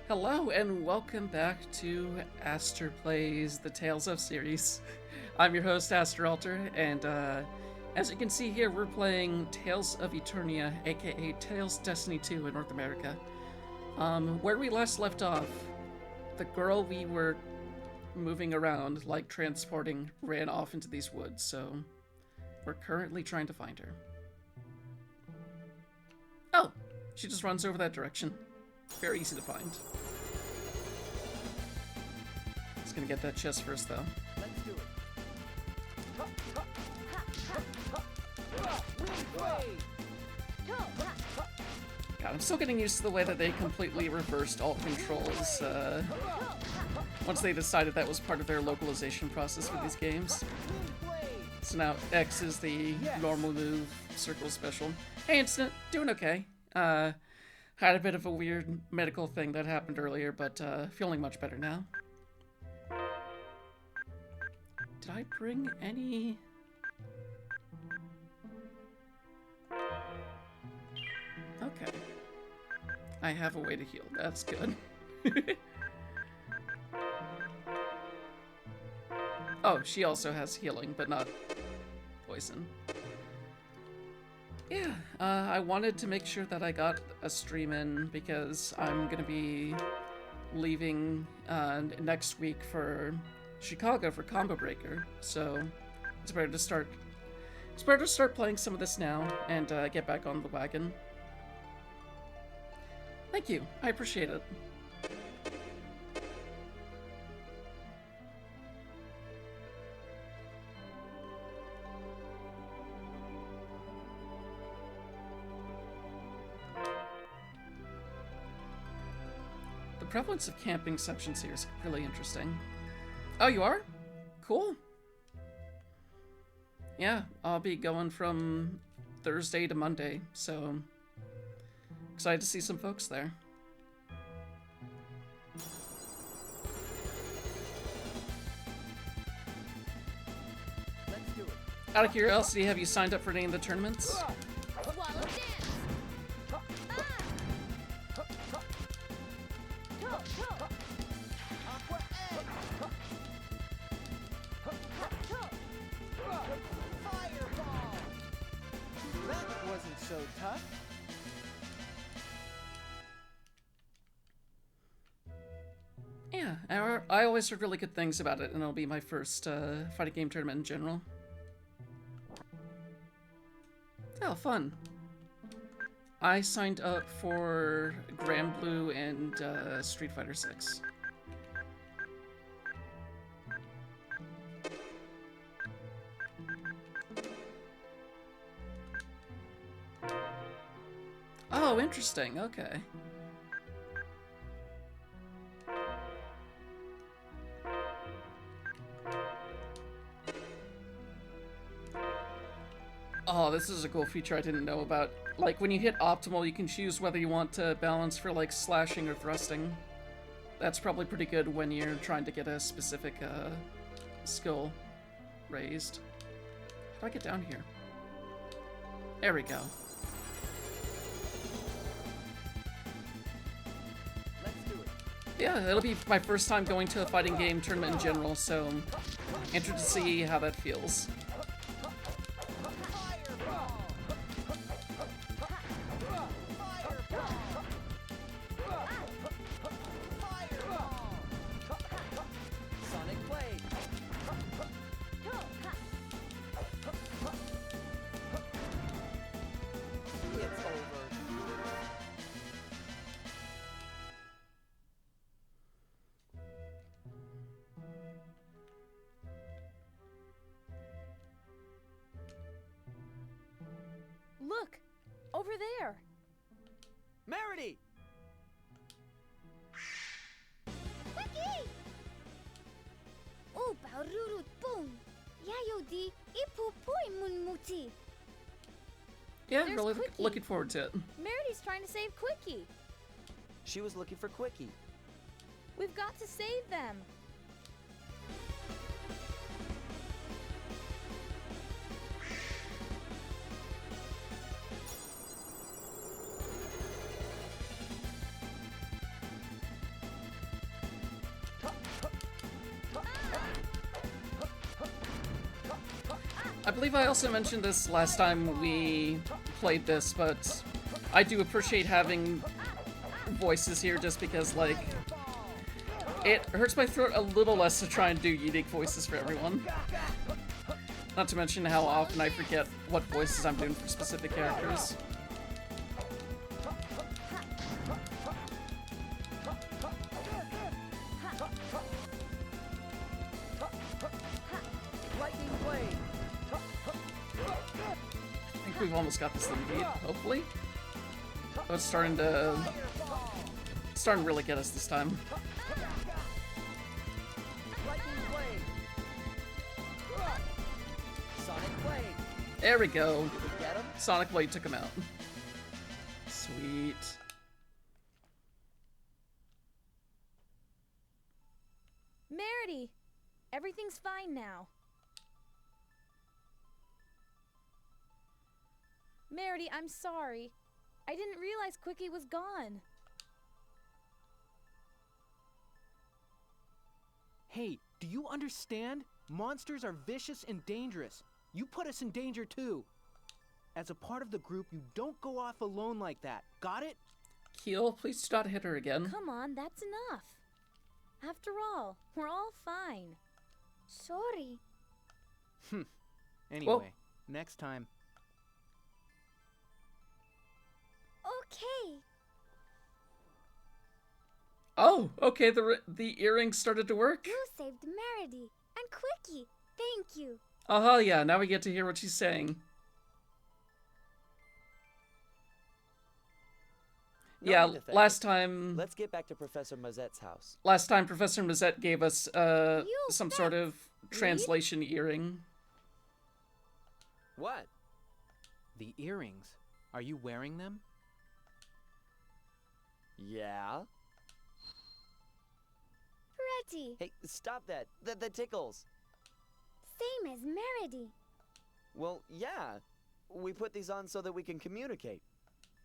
Hello and welcome back to Aster Plays the Tales of series. I'm your host, Aster Alter, and as you can see here, we're playing Tales of Eternia, aka Tales Destiny 2 in North America. Where we last left off, the girl we were moving around, like transporting, ran off into these woods, so we're currently trying to find her. Oh, she just runs over that direction. Very easy to find. Just gonna get that chest first, though. Let's do it. God, I'm still getting used to the way that they completely reversed alt controls once they decided that was part of their localization process for these games. So now X is the normal move, circle special. Hey, Instant, doing okay. Had a bit of a weird medical thing that happened earlier, but feeling much better now. Did I bring any... Okay. I have a way to heal. That's good. Oh, she also has healing, but not poison. Yeah, I wanted to make sure that I got a stream in because I'm gonna be leaving next week for Chicago for Combo Breaker, so it's better to start playing some of this now and get back on the wagon. Thank you, I appreciate it. The prevalence of camping sections here is really interesting. Oh, you are? Cool. Yeah, I'll be going from Thursday to Monday, so excited to see some folks there. Let's do it. Out of curiosity, have you signed up for any of the tournaments? So tough. Yeah, I always heard really good things about it, and it'll be my first fighting game tournament in general. Oh, fun. I signed up for Grand Blue and Street Fighter 6. Oh, interesting. Okay. Oh, this is a cool feature I didn't know about. Like, when you hit optimal, you can choose whether you want to balance for, like, slashing or thrusting. That's probably pretty good when you're trying to get a specific skill raised. How do I get down here? There we go. Yeah, it'll be my first time going to a fighting game tournament in general, so I'm interested to see how that feels. Look! Over there! Merity! Quickie! Oh, Baururut Boom! Yayodi Ipu Pui Munmuti! Yeah, There's really Quickie. looking forward to it. Merity's trying to save Quickie. She was looking for Quickie. We've got to save them. I believe I also mentioned this last time we played this, but I do appreciate having voices here just because, like, it hurts my throat a little less to try and do unique voices for everyone. Not to mention how often I forget what voices I'm doing for specific characters. Lightning blade. I think we've almost got this thing beat, hopefully. Oh, it's starting to really get us this time. Lightning blade. Sonic blade. There we go. Did we get him? Sonic Blade took him out. Sweet. Merity, everything's fine now. Merity, I'm sorry. I didn't realize Quickie was gone. Hey, do you understand? Monsters are vicious and dangerous. You put us in danger too. As a part of the group, you don't go off alone like that. Got it? Keel, please do not hit her again. Come on, that's enough. After all, we're all fine. Sorry. Anyway, next time. Okay. Oh, okay, the earrings started to work. You saved Merity and Quickie. Thank you. Oh, yeah, now we get to hear what she's saying. No Yeah, need to thank last us. time... Let's get back to Professor Mazette's house. Last time Professor Mazette gave us, some sort of Reed? translation earring. What? The earrings. Are you wearing them? Yeah? Pretty. Hey, stop that. That tickles. Same as Merity. Well, yeah. We put these on so that we can communicate.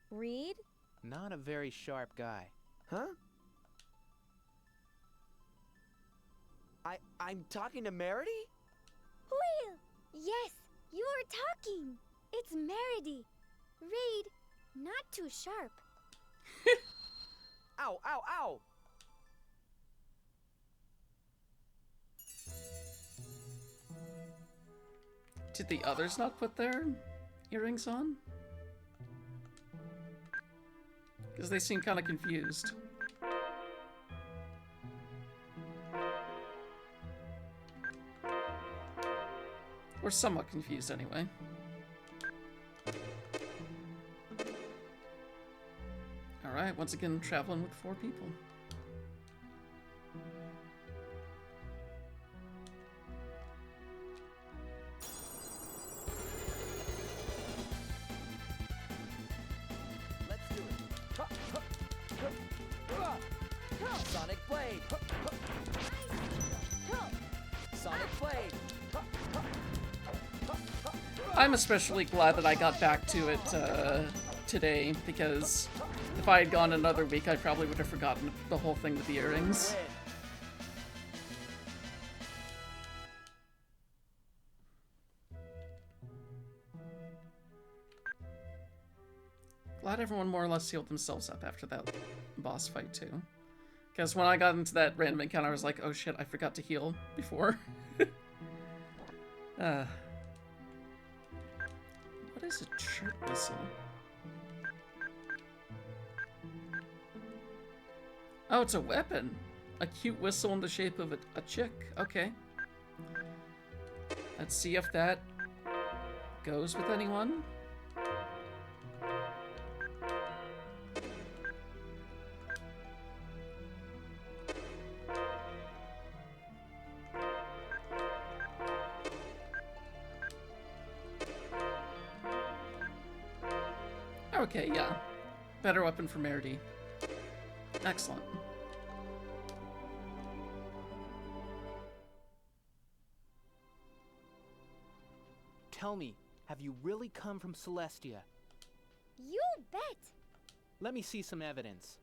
Reed? Not a very sharp guy. Huh? I'm talking to Merity? Will. Yes, you are talking. It's Merity. Reed, not too sharp. Ow, ow, ow! Did the others not put their earrings on? Because they seem kind of confused. Or somewhat confused, anyway. Alright, once again, traveling with 4 people. Let's do it. Sonic blade. Sonic blade. I'm especially glad that I got back to it today, because if I had gone another week, I probably would have forgotten the whole thing with the earrings. Glad everyone more or less healed themselves up after that boss fight, too. Because when I got into that random encounter, I was like, oh shit, I forgot to heal before. What is a chirp whistle? Oh, it's a weapon. A cute whistle in the shape of a chick. Okay. Let's see if that goes with anyone. Okay, yeah. Better weapon for Merity. Excellent. Tell me, have you really come from Celestia? You bet. Let me see some evidence.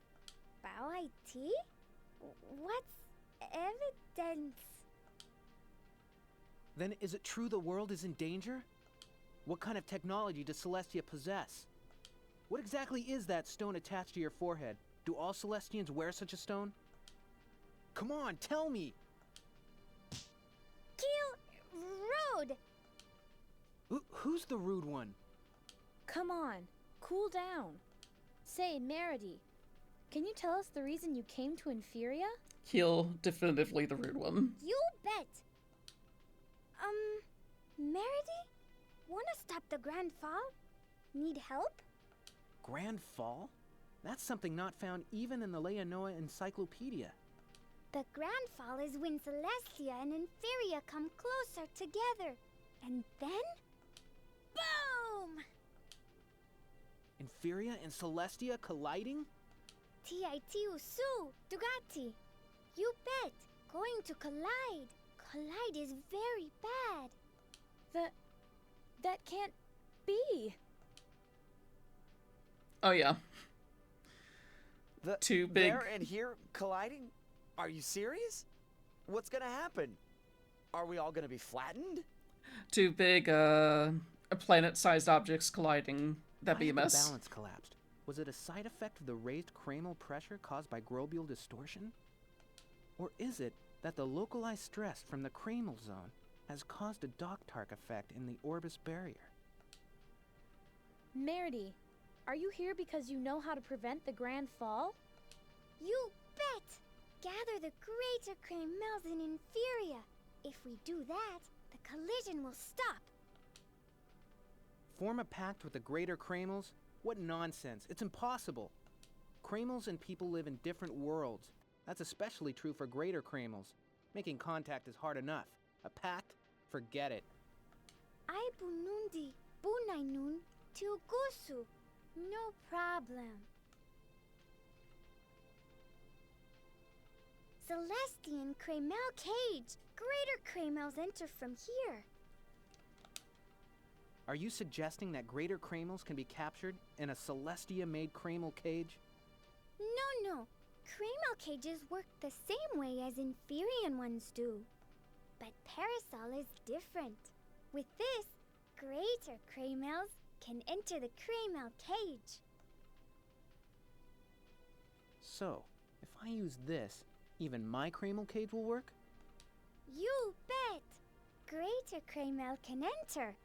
Bao IT? What's evidence? Then is it true the world is in danger? What kind of technology does Celestia possess? What exactly is that stone attached to your forehead? Do all Celestians wear such a stone? Come on, tell me! Keel, rude! Who's the rude one? Come on, cool down. Say, Meredy, can you tell us the reason you came to Inferia? Keel, definitively the rude one. You bet! Meredy? Wanna stop the Grand Fall? Need help? Grand Fall? That's something not found even in the Leonoa Encyclopedia. The Grand Fall is when Celestia and Inferia come closer together. And then... boom! Inferia and Celestia colliding? T-I-T-U su, Dugati. You bet. Going to collide. Collide is very bad. That can't be. Oh yeah. Too big. There and here colliding? Are you serious? What's gonna happen? Are we all gonna be flattened? Two big, planet-sized objects colliding. That'd be a Why had mess. the balance collapsed? Was it a side effect of the raised cranial pressure caused by globule distortion? Or is it that the localized stress from the cranial zone has caused a Doctark effect in the Orbis barrier? Meredy, are you here because you know how to prevent the Grand Fall? You bet. Gather the greater Cremels in Inferia. If we do that, the collision will stop. Form a pact with the greater Kramels? What nonsense. It's impossible. Kramels and people live in different worlds. That's especially true for greater Kramels. Making contact is hard enough. A pact? Forget it. I bunundi, bunainun, tiugusu. No problem. Celestian Cremel cage. Greater Kramels enter from here. Are you suggesting that greater Kramels can be captured in a Celestia-made Kramel cage? No. Kramel cages work the same way as Inferian ones do. But Parasol is different. With this, greater Kramels can enter the Kramel cage. So, if I use this, even my Kramel cage will work? You bet! Greater Kramel can enter.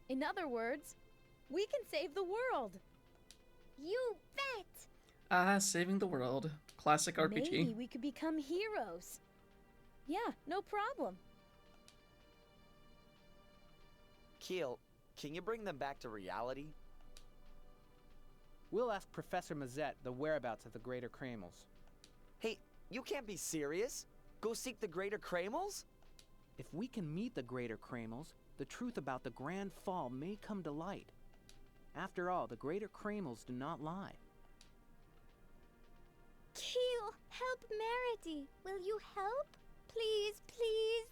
In other words, we can save the world. You bet! Saving the world. Classic RPG. Maybe we could become heroes. Yeah, no problem. Keel, can you bring them back to reality? We'll ask Professor Mazette the whereabouts of the greater Kramels. Hey, you can't be serious. Go seek the greater Kramels? If we can meet the greater Kramels, the truth about the Grand Fall may come to light. After all, the greater Kramels do not lie. Keel, help Meredy. Will you help? Please, please.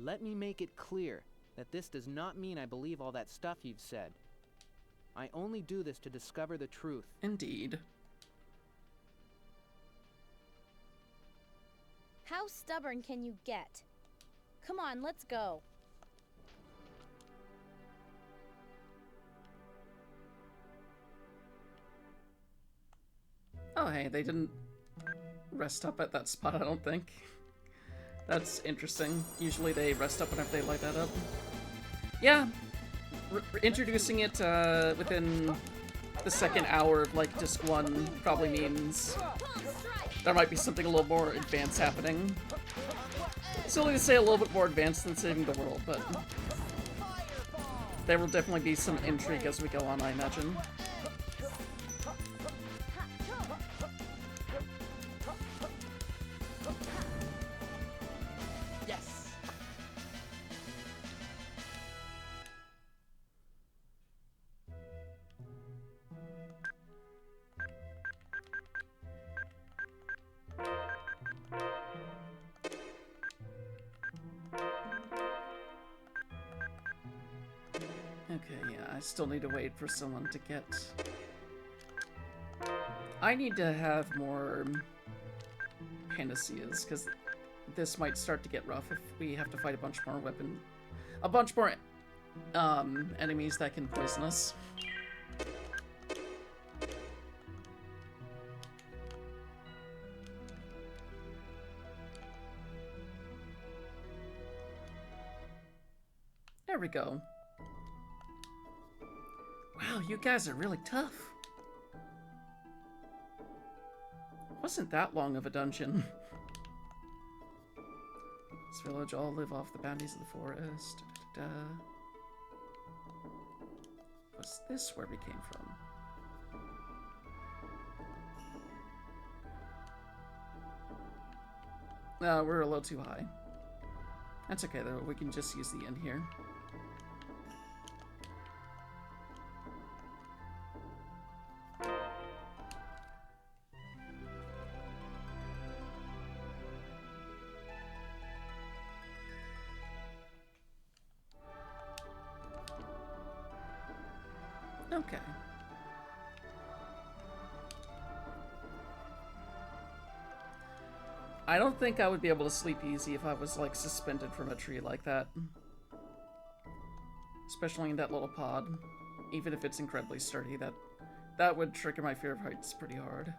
Let me make it clear that this does not mean I believe all that stuff you've said. I only do this to discover the truth. Indeed. How stubborn can you get? Come on, let's go. Oh, hey, they didn't rest up at that spot, I don't think. That's interesting. Usually they rest up whenever they light that up. Yeah, introducing it within the second hour of, like, Disc 1 probably means there might be something a little more advanced happening. Silly to say a little bit more advanced than saving the world, but there will definitely be some intrigue as we go on, I imagine. Yes! Okay, yeah, I still need to wait for someone to get... I need to have more panaceas, because this might start to get rough if we have to fight a bunch more enemies that can poison us. There we go. Wow, you guys are really tough. Wasn't that long of a dungeon. This village all live off the bounties of the forest. Da, da, da. Was this where we came from? No, we're a little too high. That's okay though, we can just use the inn here. Okay. I don't think I would be able to sleep easy if I was, like, suspended from a tree like that. Especially in that little pod. Even if it's incredibly sturdy, that would trigger my fear of heights pretty hard.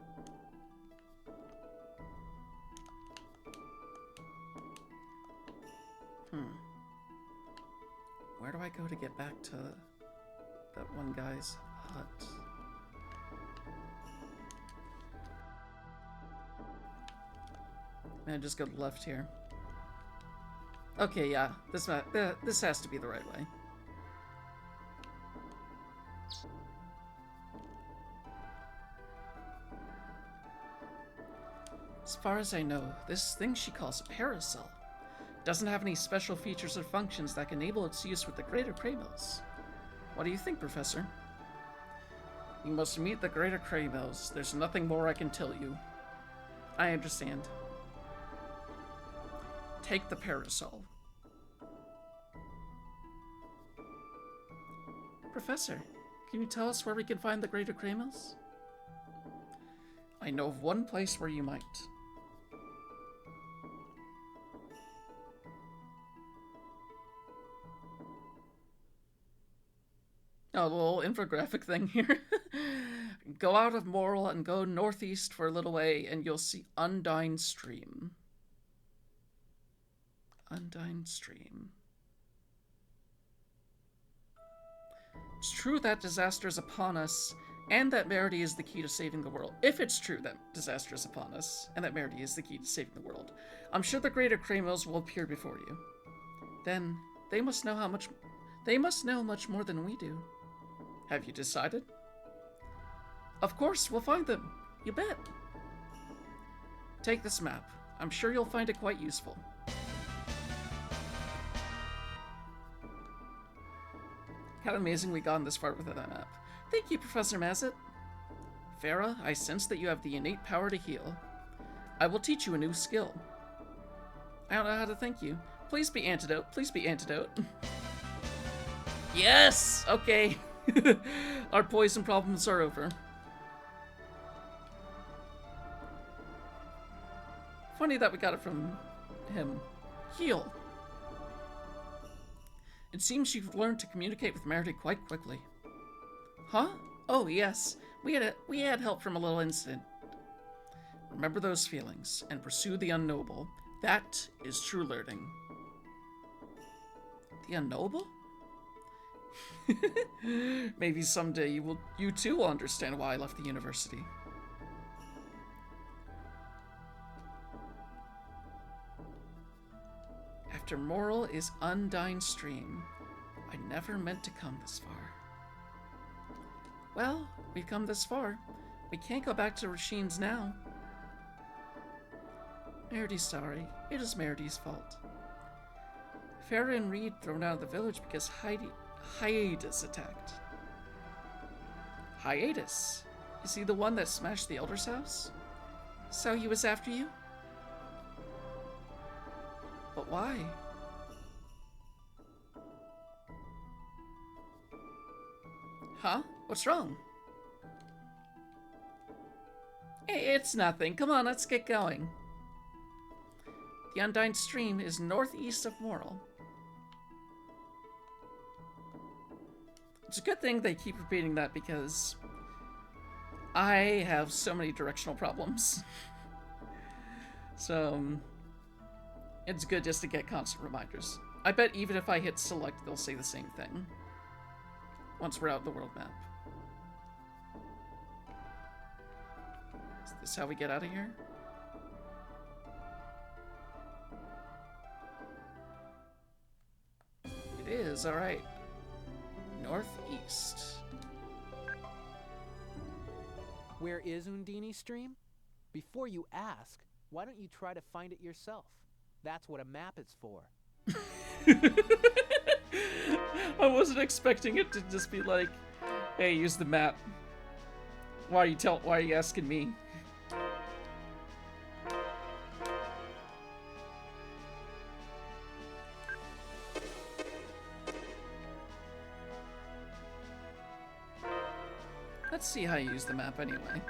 Where do I go to get back to that one guy's hut? And just go to the left here. Okay, yeah, this has to be the right way. As far as I know, this thing she calls a parasol doesn't have any special features or functions that can enable its use with the greater Kraymills. What do you think, Professor? You must meet the greater Kraymills. There's nothing more I can tell you. I understand. Take the parasol. Professor, can you tell us where we can find the greater Kraymills? I know of one place where you might. Oh, the little infographic thing here. Go out of Moral and go northeast for a little way, and you'll see Undyne Stream. Undyne Stream. It's true that disaster is upon us, and that Merity is the key to saving the world. If it's true that disaster is upon us, and that Merity is the key to saving the world, I'm sure the greater Kraymills will appear before you. Then, they must know much more than we do. Have you decided? Of course, we'll find them. You bet. Take this map. I'm sure you'll find it quite useful. How amazing we got this far without that map. Thank you, Professor Mazet. Farah, I sense that you have the innate power to heal. I will teach you a new skill. I don't know how to thank you. Please be antidote. Please be antidote. Yes! Okay. Our poison problems are over. Funny that we got it from him. Heal. It seems you've learned to communicate with Merity quite quickly. Huh? Oh, yes. We had help from a little incident. Remember those feelings and pursue the unknowable. That is true learning. The unknowable? Maybe someday you too will understand why I left the university. After Moral is Undyne Stream. I never meant to come this far. Well, we've come this far. We can't go back to Rashine's now. Merity's sorry. It is Merity's fault. Farah and Reed thrown out of the village because hiatus attacked. Hiatus? Is he the one that smashed the Elder's house? So he was after you? But why? Huh? What's wrong? Hey, it's nothing. Come on, let's get going. The Undyne Stream is northeast of Mortal. It's a good thing they keep repeating that because I have so many directional problems. So, it's good just to get constant reminders. I bet even if I hit select, they'll say the same thing once we're out in the world map. Is this how we get out of here? It is, alright. Northeast. Where is Undini Stream? Before you ask, why don't you try to find it yourself? That's what a map is for. I wasn't expecting it to just be like, hey, use the map. Why are you asking me? Let's see how you use the map anyway.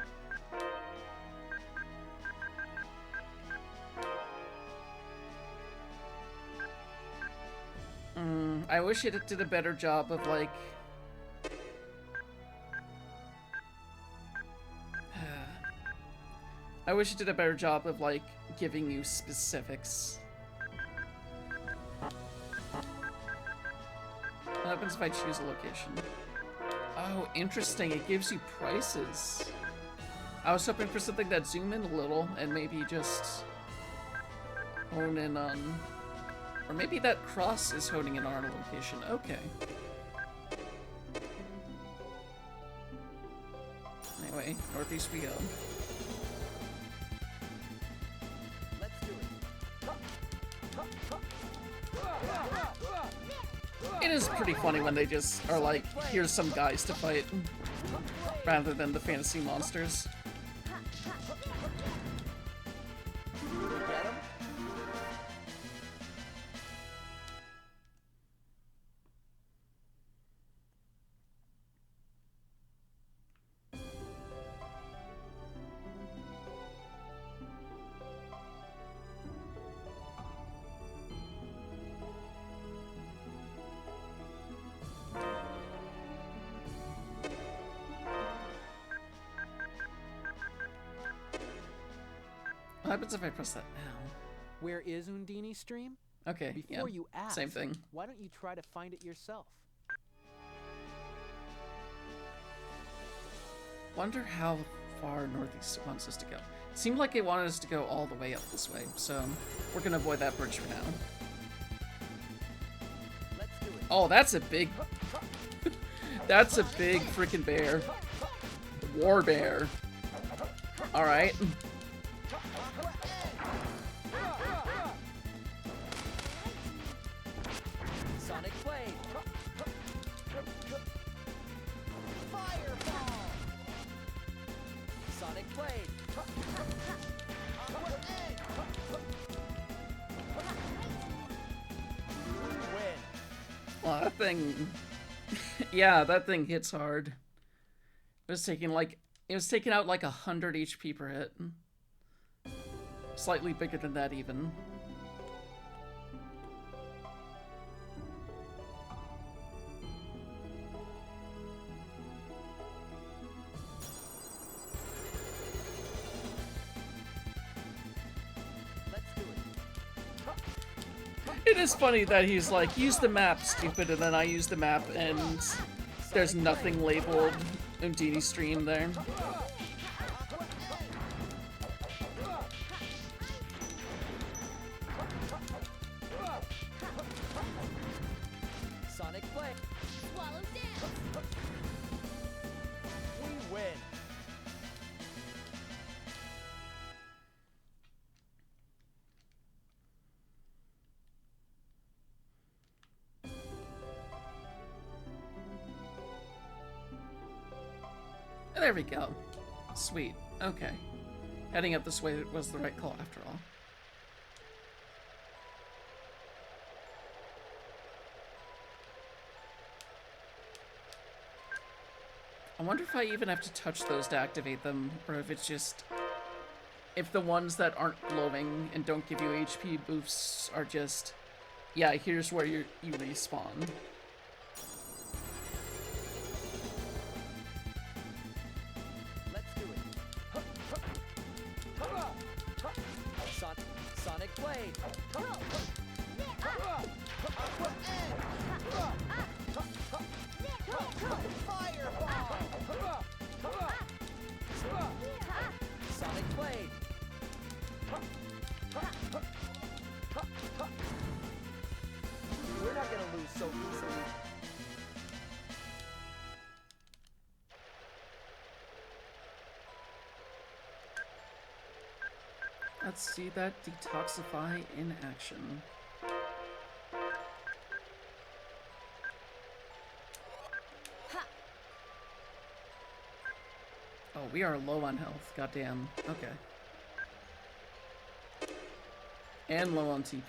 I wish it did a better job of, like... I wish it did a better job of, like, giving you specifics. What happens if I choose a location? Oh, interesting. It gives you prices. I was hoping for something that zoom in a little and maybe just hone in on... Or maybe that cross is honing in on a location. Okay. Anyway, northeast we go. Let's do it. It is pretty funny when they just are like, here's some guys to fight, rather than the fantasy monsters. Get him? What happens if I press that now? Where is Undini Stream? Okay, Before yeah, you ask, same thing. why don't you try to find it yourself? Wonder how far northeast it wants us to go. It seemed like it wanted us to go all the way up this way, so we're gonna avoid that bridge for now. Let's do it. Oh, that's a big... that's a big freaking bear. War bear. Alright. Sonic Blade. Fireball. Sonic Blade. Win. Well, that thing... yeah, that thing hits hard. It was taking like... It was taking out like 100 HP per hit. Slightly bigger than that, even. Let's do it. It is funny that he's like, use the map, stupid, and then I use the map, and there's nothing labeled Undini Stream there. Sonic Blade. Swallow down. We win. There we go. Sweet. Okay. Heading up this way was the right call after all. I wonder if I even have to touch those to activate them, or if it's just if the ones that aren't glowing and don't give you HP boosts are just, yeah, here's where you respawn. Let's do it. Sonic Blade. Aqua Egg. Fireball. Sonic Blade. We're not gonna lose so easily. Let's see that detoxify in action. Oh, we are low on health. Goddamn. Okay. And low on TP.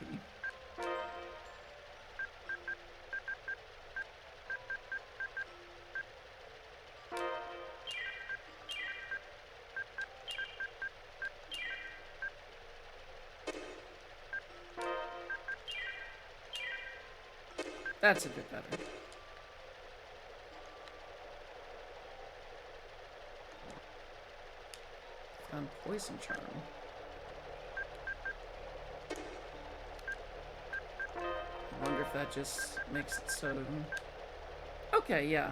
That's a bit better. Found poison charm. I wonder if that just makes it so... Okay, yeah.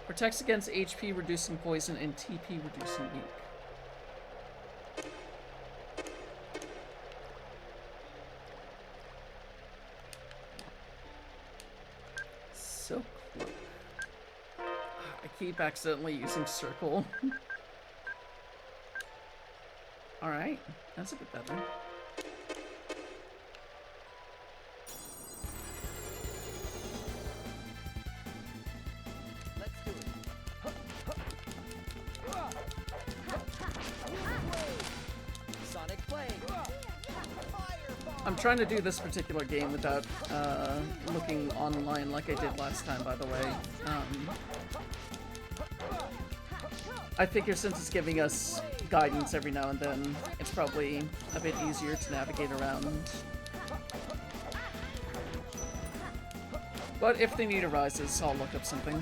Protects against HP reducing poison and TP reducing weak. So close. I keep accidentally using circle. Alright, that's a bit better. Let's do it. Sonic Blade. Fireball. I'm trying to do this particular game without looking online like I did last time, by the way. I figure since it's giving us guidance every now and then, it's probably a bit easier to navigate around. But if the need arises, I'll look up something.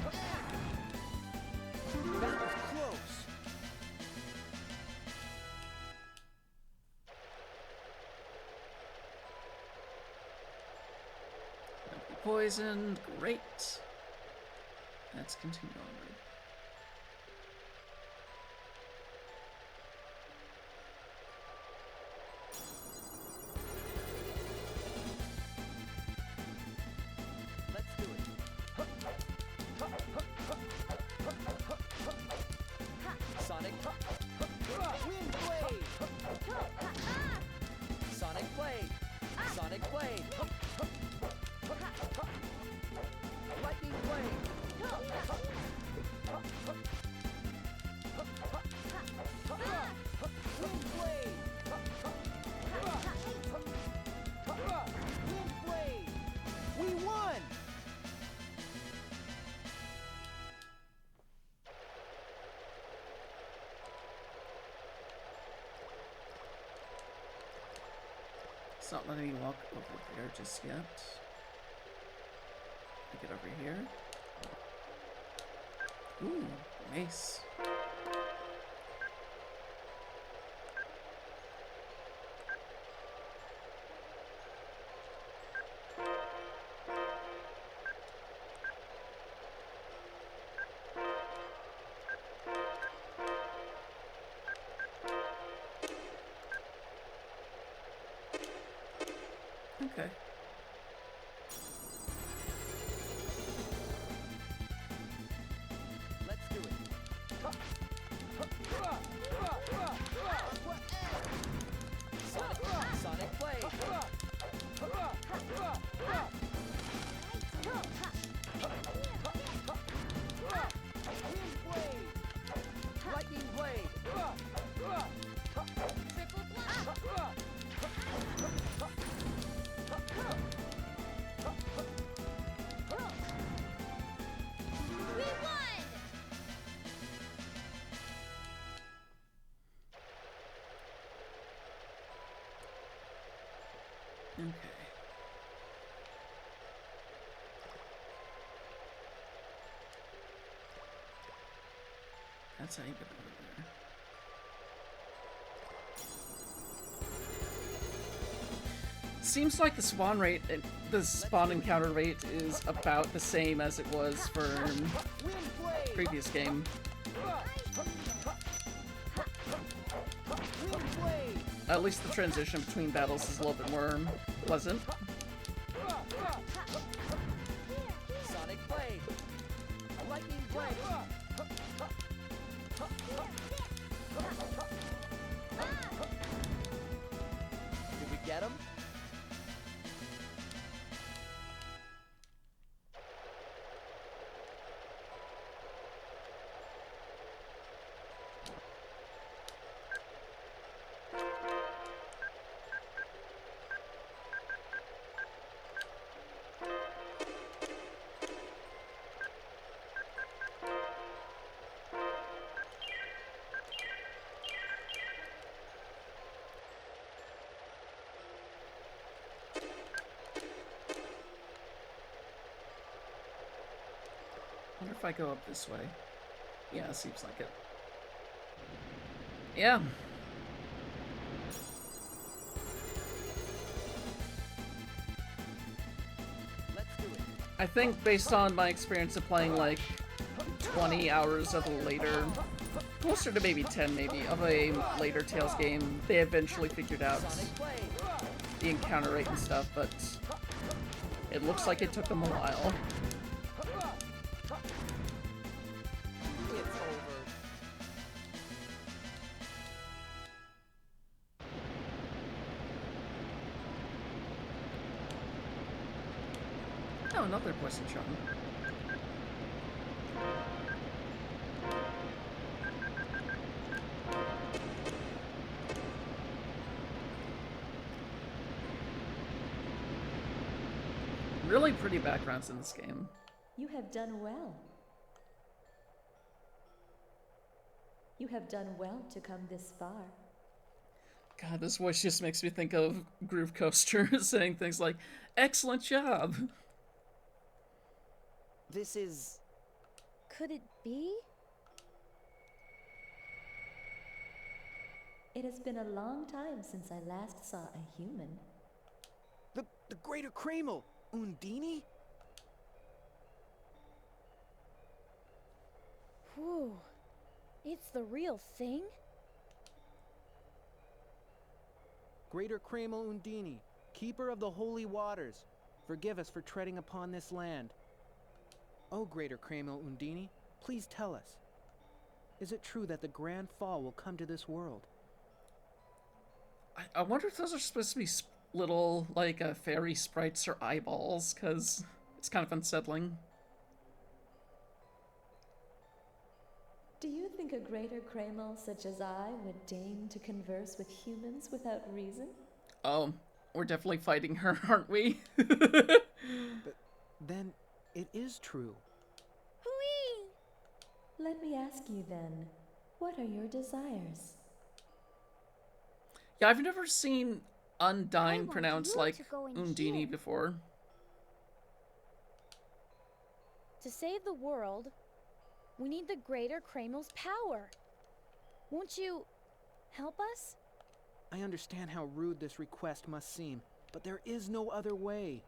That was close. Poisoned, great. Let's continue onward. Let's do it. Sonic Wind Blade. Sonic Blade. Sonic Blade. Lightning Blade. Wind Blade. Wind Blade. We won! It's not letting me walk over there just yet. Get over here. Ooh, mace. Okay. Let's do it. Sonic Blade. Wind Blade. Lightning Blade. Triple blast. That's how you get over there. Seems like the spawn rate, the spawn encounter rate is about the same as it was for the previous game. At least the transition between battles is a little bit more pleasant. Sonic Blade! Lightning Blade! Did we get him? I wonder if I go up this way. Yeah, seems like it. Yeah. Let's do it. I think based on my experience of playing like 20 hours of a later, closer to maybe 10 maybe, of a later Tales game, they eventually figured out Sonic Blade! the encounter rate and stuff, but it looks like it took them a while. It's over. Oh, another poison charm. Really pretty backgrounds in this game. You have done well. You have done well to come this far. God, this voice just makes me think of Groove Coaster saying things like, "Excellent job." This is... Could it be? It has been a long time since I last saw a human. The Greater Kramel! Undini? Whew. It's the real thing? Greater Kramel Undini, keeper of the holy waters, forgive us for treading upon this land. Oh, Greater Kramel Undini, please tell us. Is it true that the Grand Fall will come to this world? I wonder if those are supposed to be little, like, fairy sprites or eyeballs, because it's kind of unsettling. Do you think a greater Kramel such as I would deign to converse with humans without reason? Oh, we're definitely fighting her, aren't we? But then, it is true. Whee! Let me ask you then, what are your desires? Yeah, I've never seen I Undyne want pronounced you like to go in Undini here. before. To save the world, we need the greater Kramel's power. Won't you help us? I understand how rude this request must seem, but there is no other way.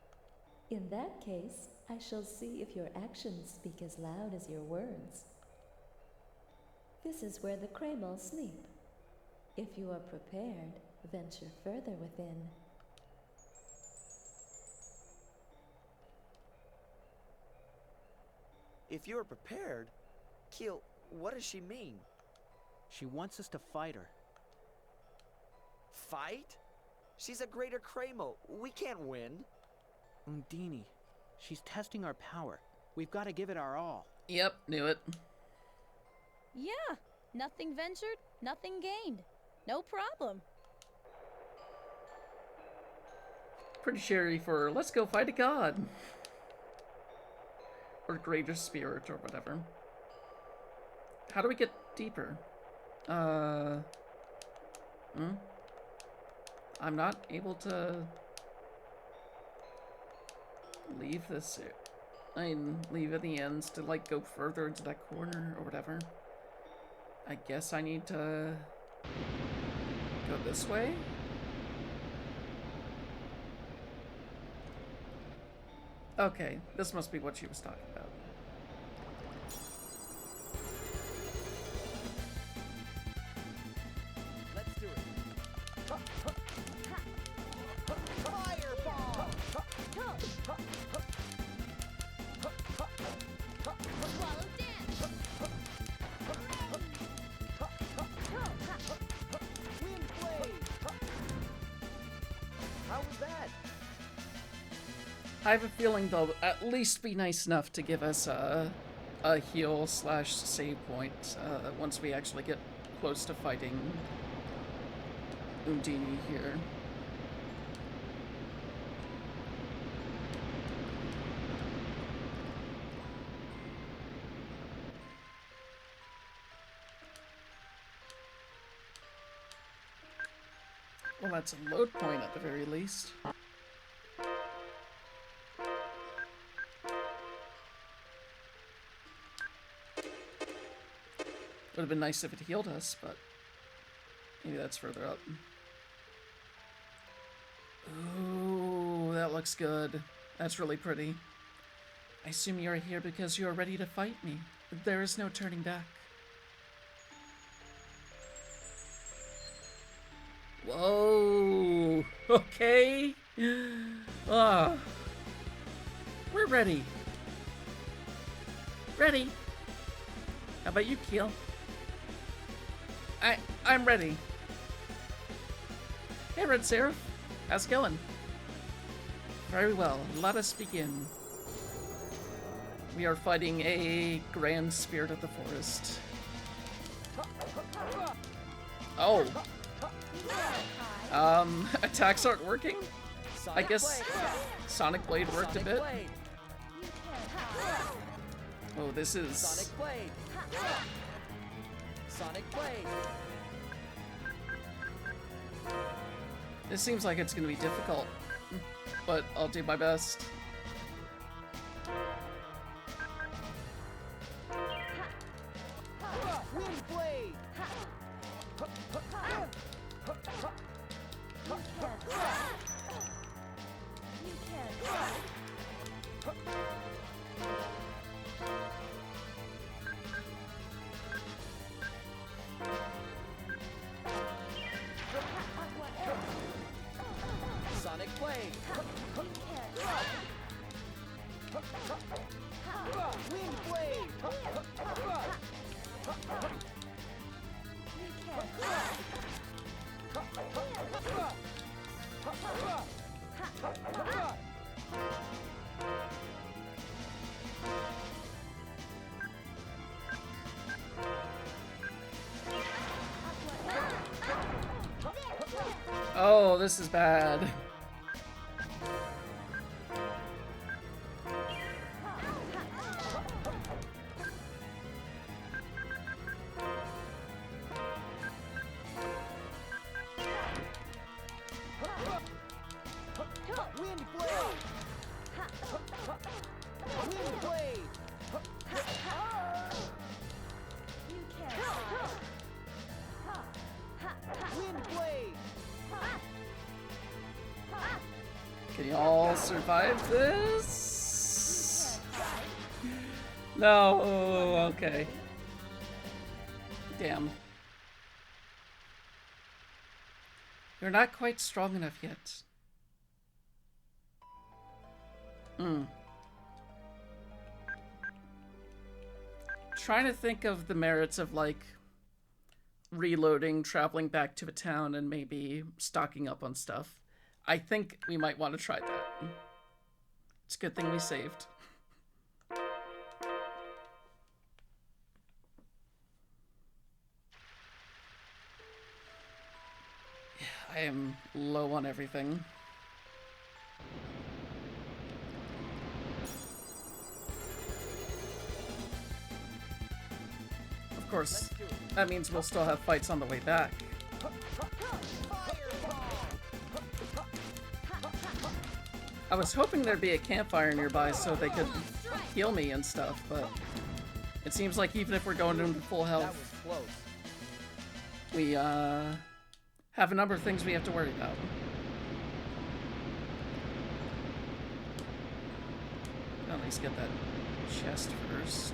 In that case, I shall see if your actions speak as loud as your words. This is where the Kramel sleep. If you are prepared, venture further within. If you are prepared, Keel, what does she mean? She wants us to fight her. Fight? She's a greater Kramel. We can't win. Undini, she's testing our power. We've got to give it our all. Yep, knew it. Yeah, nothing ventured, nothing gained. No problem. Pretty cheery for let's go fight a god. Or greater spirit or whatever. How do we get deeper? I'm not able to leave this. I mean, leave at the ends to like go further into that corner or whatever. I guess I need to go this way? Okay, this must be what she was talking about. Let's do it. Fireball! Swallow dance! Wind blade! How was that? I have a feeling they'll at least be nice enough to give us a heal slash save point once we actually get close to fighting Undini here. Well, that's a load point at the very least. Would have been nice if it healed us, but maybe that's further up. Ooh, that looks good. That's really pretty. I assume you're here because you are ready to fight me. There is no turning back. Whoa! Okay! Ah. We're ready. Ready? How about you, Keel? I'm ready. Hey, Red Seraph. How's it going? Very well. Let us begin. We are fighting a grand spirit of the forest. Oh. Attacks aren't working? I guess Sonic Blade worked a bit. Oh, this is... Sonic Blade! Sonic Blade! This seems like it's gonna be difficult, but I'll do my best. Wind blade! Sonic blade! Wind blade! Oh, this is bad. Wind blade! Wind blade! Wind blade! Can you all survive this? No, okay. Damn. You're not quite strong enough yet. Trying to think of the merits of, like, reloading, traveling back to a town, and maybe stocking up on stuff. I think we might want to try that. It's a good thing we saved. I am low on everything. Of course, that means we'll still have fights on the way back. I was hoping there'd be a campfire nearby so they could heal me and stuff, but it seems like even if we're going into full That health, was close. we have a number of things we have to worry about. At least get that chest first.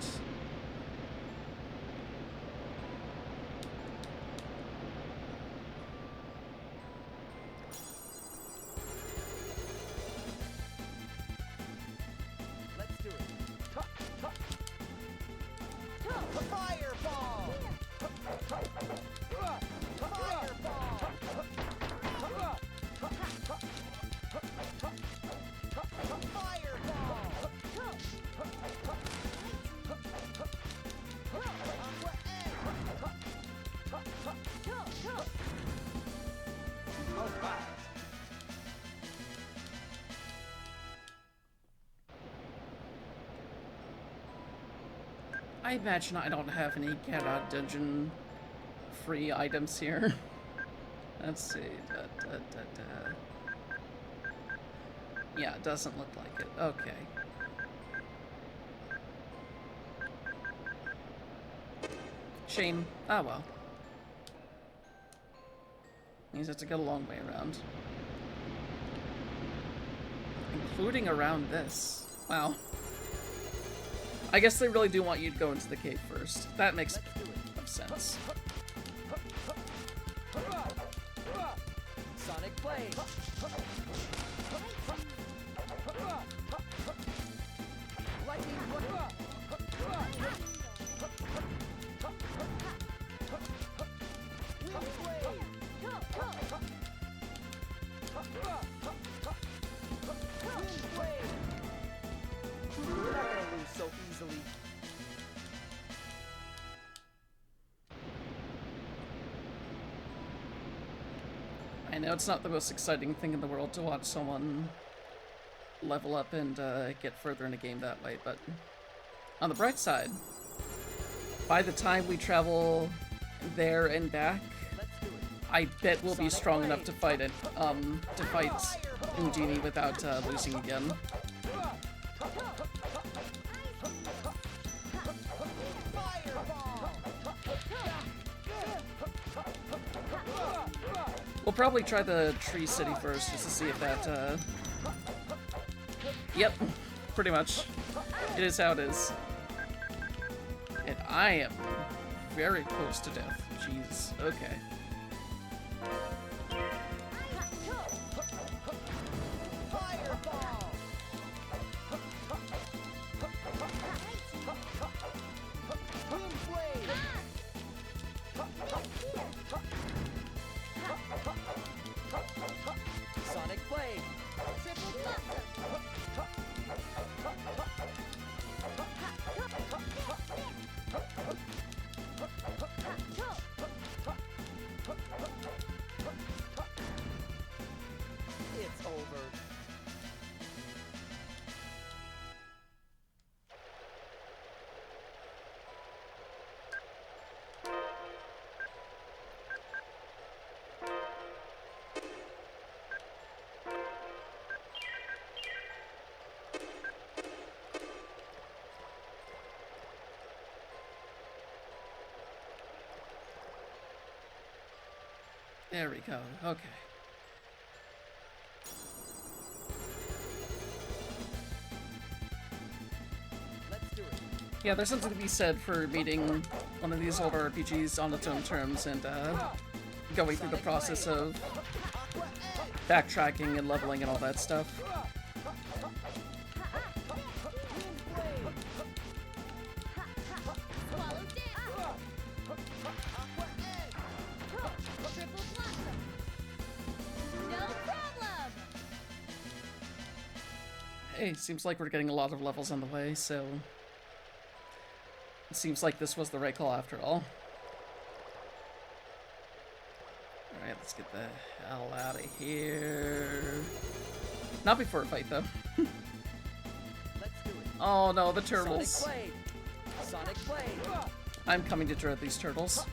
Let's do it. Fireball! Fireball! I imagine I don't have any get out dungeon free items here. Let's see. Yeah, it doesn't look like it. Okay. Shame. Ah, well. Means I have to get a long way around. Including around this. Wow. I guess they really do want you to go into the cave first. That makes sense. Sonic Blade! Lightning Blade! Wind Blade! Wind Blade! We're not gonna lose so easily. I know it's not the most exciting thing in the world to watch someone level up and get further in a game that way, but on the bright side, by the time we travel there and back, I bet we'll be strong enough to fight it, to fight Undini without losing again. We'll probably try the Tree City first, just to see if that, Yep, pretty much. It is how it is. And I am very close to death. Jeez, okay. Sonic Blade! Triple Blossom! It's over. There we go, okay. Let's do it. Yeah, there's something to be said for meeting one of these older RPGs on its own terms and going through the process of backtracking and leveling and all that stuff. Hey, seems like we're getting a lot of levels on the way, so it seems like this was the right call after all. Alright, let's get the hell out of here. Not before a fight, though. Let's do it. Oh no, the turtles. Sonic Blade! Sonic Blade! I'm coming to dread these turtles.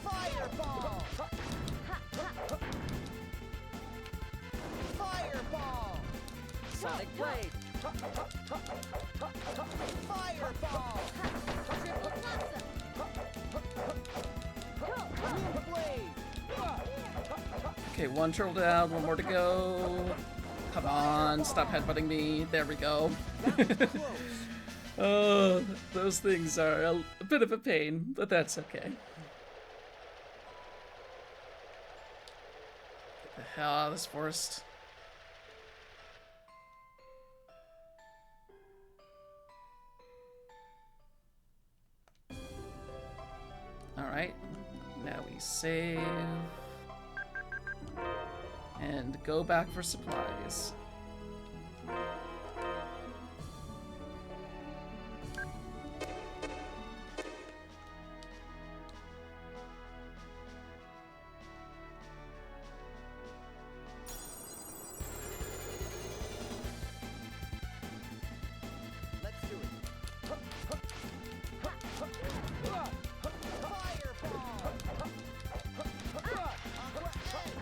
Fireball! Fireball! Sonic Blade! Fireball! Triple blossom. Wind blade! Okay, one turtle down, one more to go. Come on, stop headbutting me. There we go. Oh, those things are a bit of a pain, but that's okay. Get the hell out of this forest. Alright, now we save. And go back for supplies. Let's do it. Fireball! Aqua Egg!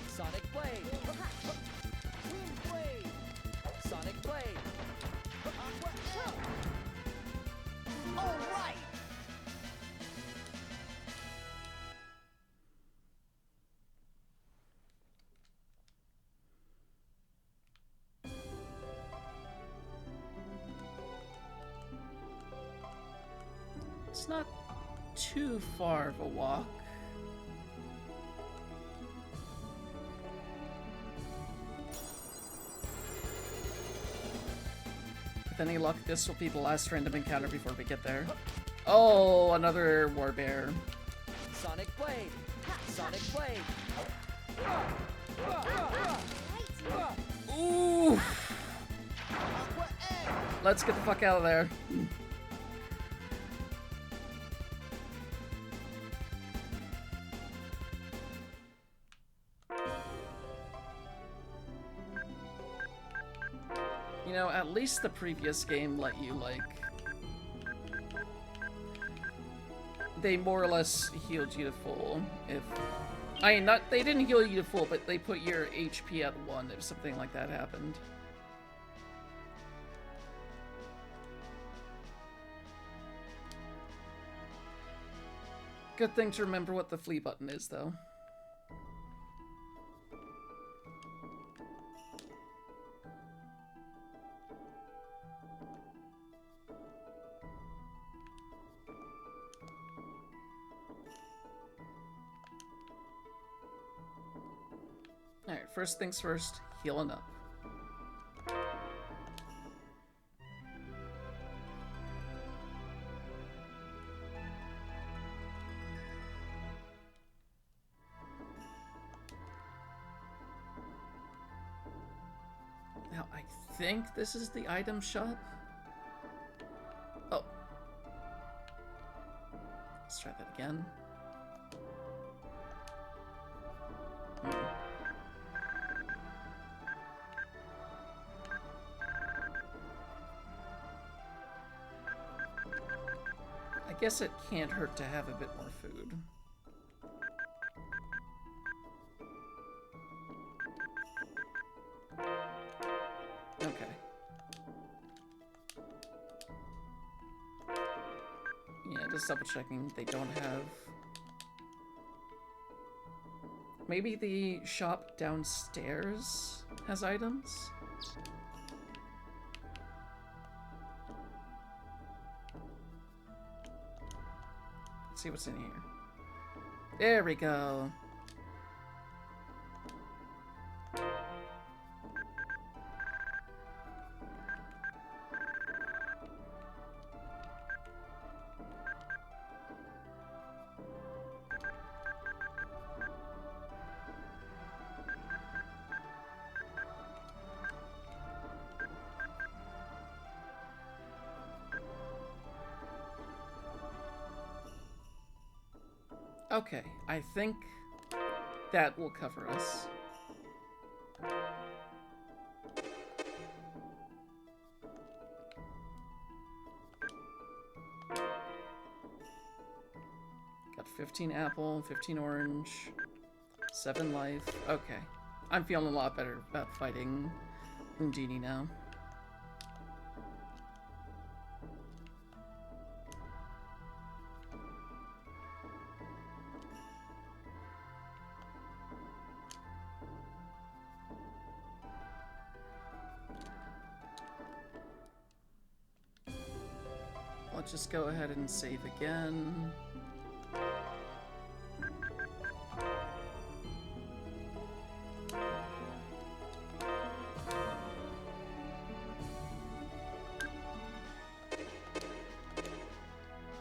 Sonic blade! Wind blade! Sonic blade! Aqua Egg! All right! It's not too far of a walk. With any luck, this will be the last random encounter before we get there. Oh, another warbear. Sonic blade! Sonic blade! Ooh! Aqua Egg! Let's get the fuck out of there. You know, at least the previous game let you, like... They more or less healed you to full, if... I mean, not, they didn't heal you to full, but they put your HP at 1 if something like that happened. Good thing to remember what the flee button is, though. Alright, first things first, healing up. Now, I think this is the item shop. Oh. Let's try that again. I guess it can't hurt to have a bit more food. Okay. Yeah, just double checking. They don't have... Maybe the shop downstairs has items? Let's see what's in here. There we go. Okay, I think that will cover us. Got 15 apple, 15 orange, 7 life. Okay, I'm feeling a lot better about fighting Undini now. just go ahead and save again.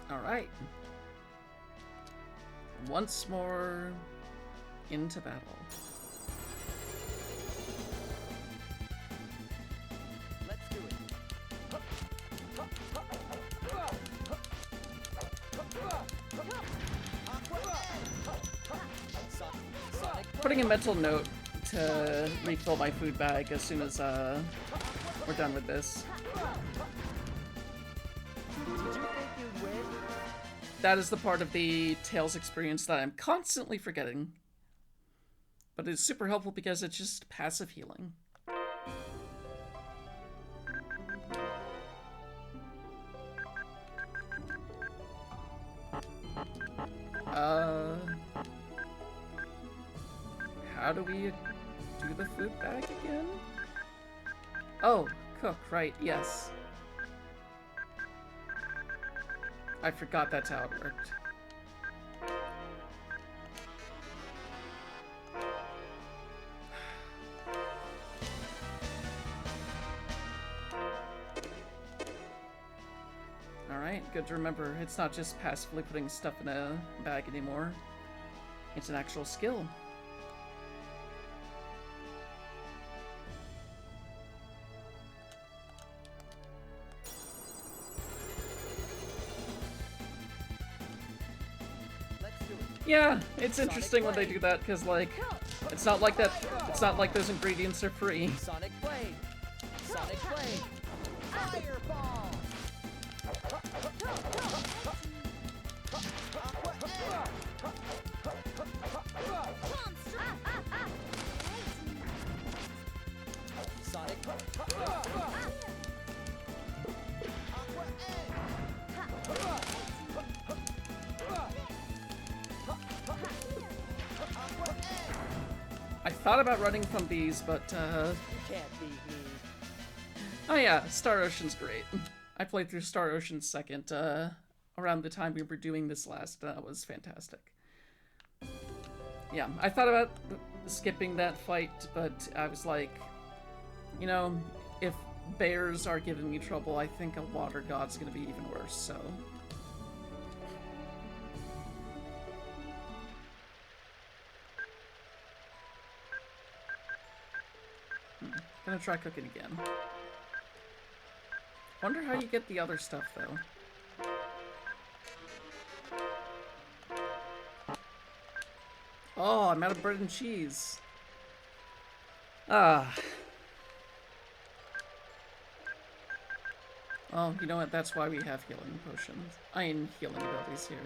Alright. Once more into battle. Let's do it. Putting a mental note to refill my food bag as soon as we're done with this. Did you think you'd win? That is the part of the Tales experience that I'm constantly forgetting. But it's super helpful because it's just passive healing. How do we do the food bag again? Oh, cook, right, yes. I forgot that's how it worked. Alright, good to remember. It's not just passively putting stuff in a bag anymore. It's an actual skill. Yeah, it's interesting when they do that, because, like, it's not like those ingredients are free. Sonic Blade! Sonic Blade! Fireball! Sonic I thought about running from these, but, You can't beat me. oh yeah, Star Ocean's great. I played through Star Ocean 2nd, around the time we were doing this last. That was fantastic. Yeah, I thought about skipping that fight, but I was like, you know, if bears are giving me trouble, I think a water god's gonna be even worse, so... Gonna try cooking again. Wonder how you get the other stuff, though. Oh, I'm out of bread and cheese. Ah. Well, you know what? That's why we have healing potions. I mean, healing abilities here.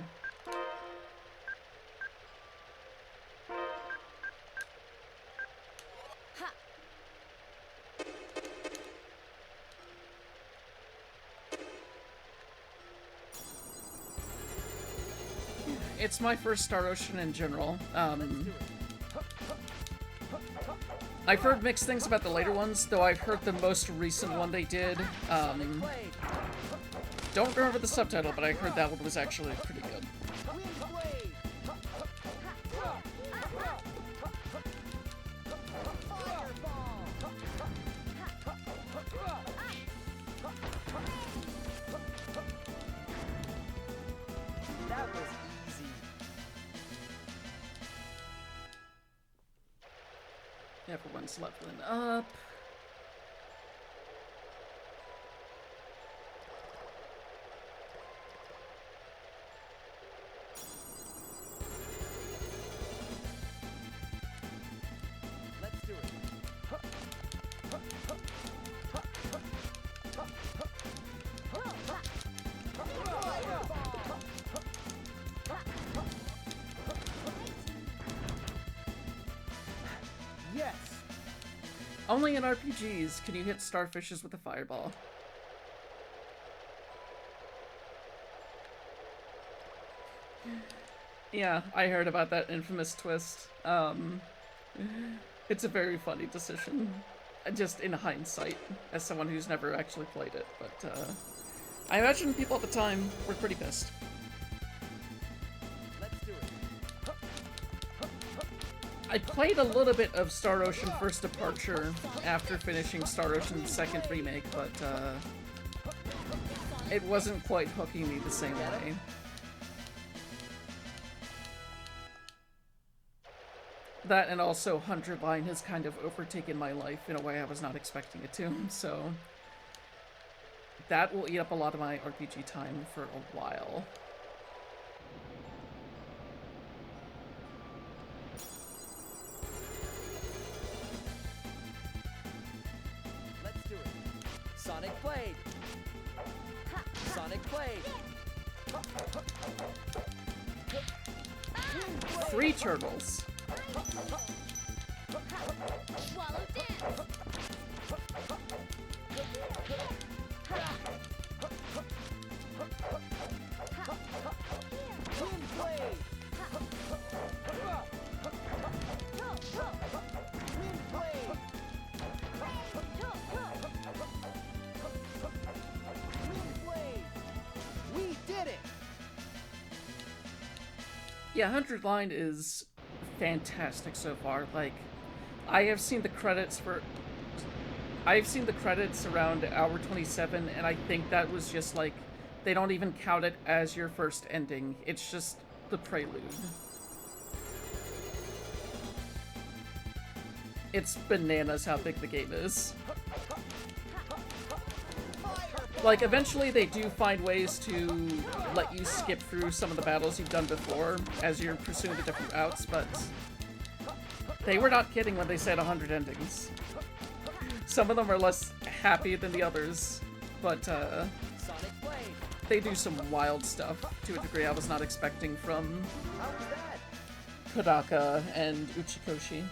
It's my first Star Ocean in general. I've heard mixed things about the later ones, though I've heard the most recent one they did. Don't remember the subtitle, but I heard that one was actually pretty good. That was easy. Everyone's leveling up. Let's do it. Yes. Only in RPGs can you hit starfishes with a fireball. Yeah, I heard about that infamous twist. It's a very funny decision. Just in hindsight, as someone who's never actually played it, but I imagine people at the time were pretty pissed. Let's do it. I played a little bit of Star Ocean First Departure after finishing Star Ocean Second Remake, but it wasn't quite hooking me the same way. That and also 100 Line has kind of overtaken my life in a way I was not expecting it to, so that will eat up a lot of my RPG time for a while. Let's do it. Sonic Blade. Sonic Blade. 3 turtles. Swallow dance! Wind Blade. Wind Blade. Wind Blade. We did it. Yeah, 100 Line is fantastic so far. Like, I've seen the credits around hour 27, and I think that was just like, they don't even count it as your first ending. It's just the prelude. It's bananas how big the game is. Like, eventually they do find ways to let you skip through some of the battles you've done before as you're pursuing the different routes, but they were not kidding when they said 100 endings. Some of them are less happy than the others, but they do some wild stuff to a degree I was not expecting from Kodaka and Uchikoshi.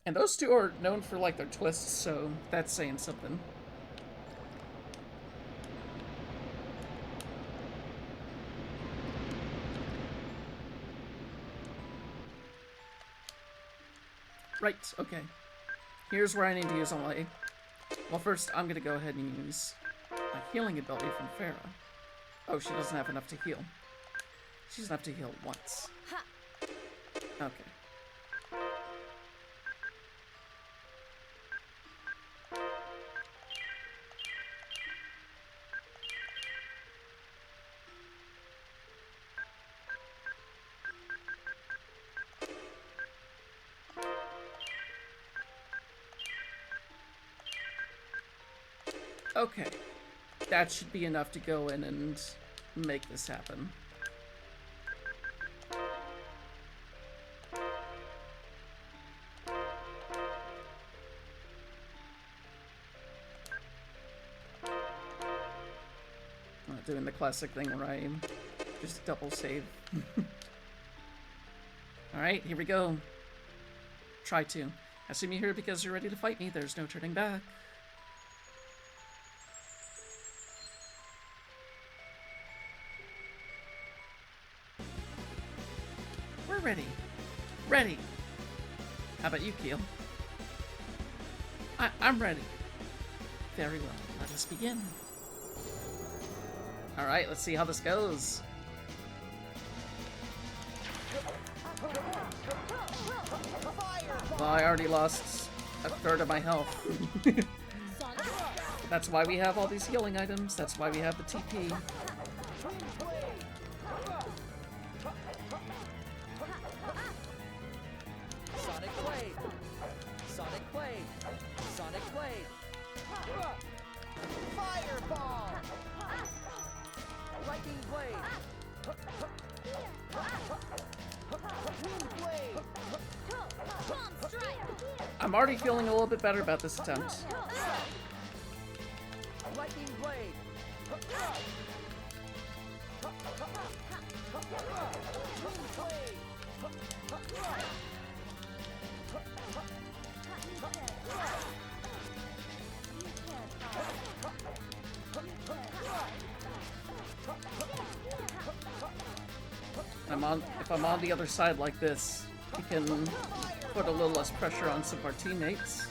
And those two are known for, like, their twists, so that's saying something. Right, okay. Here's where I need to use all my... Well, first, I'm gonna go ahead and use a healing ability from Farah. Oh, she doesn't have enough to heal. She doesn't have to heal once. Okay. Okay, that should be enough to go in and make this happen. I'm not doing the classic thing where I just double save. Alright, here we go. Try to. I assume you're here because you're ready to fight me. There's no turning back. Ready. Ready. How about you, Keel? I'm ready. Very well. Let us begin. Alright, let's see how this goes. Well, I already lost a third of my health. That's why we have all these healing items. That's why we have the TP. I'm already feeling a little bit better about this attempt. Lightning Blade. If I'm on the other side like this, we can put a little less pressure on some of our teammates.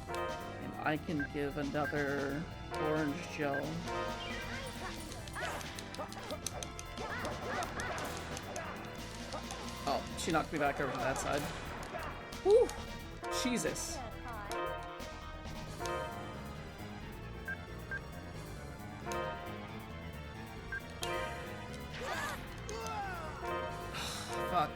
And I can give another orange gel. Oh, she knocked me back over to that side. Whew! Jesus. Fuck.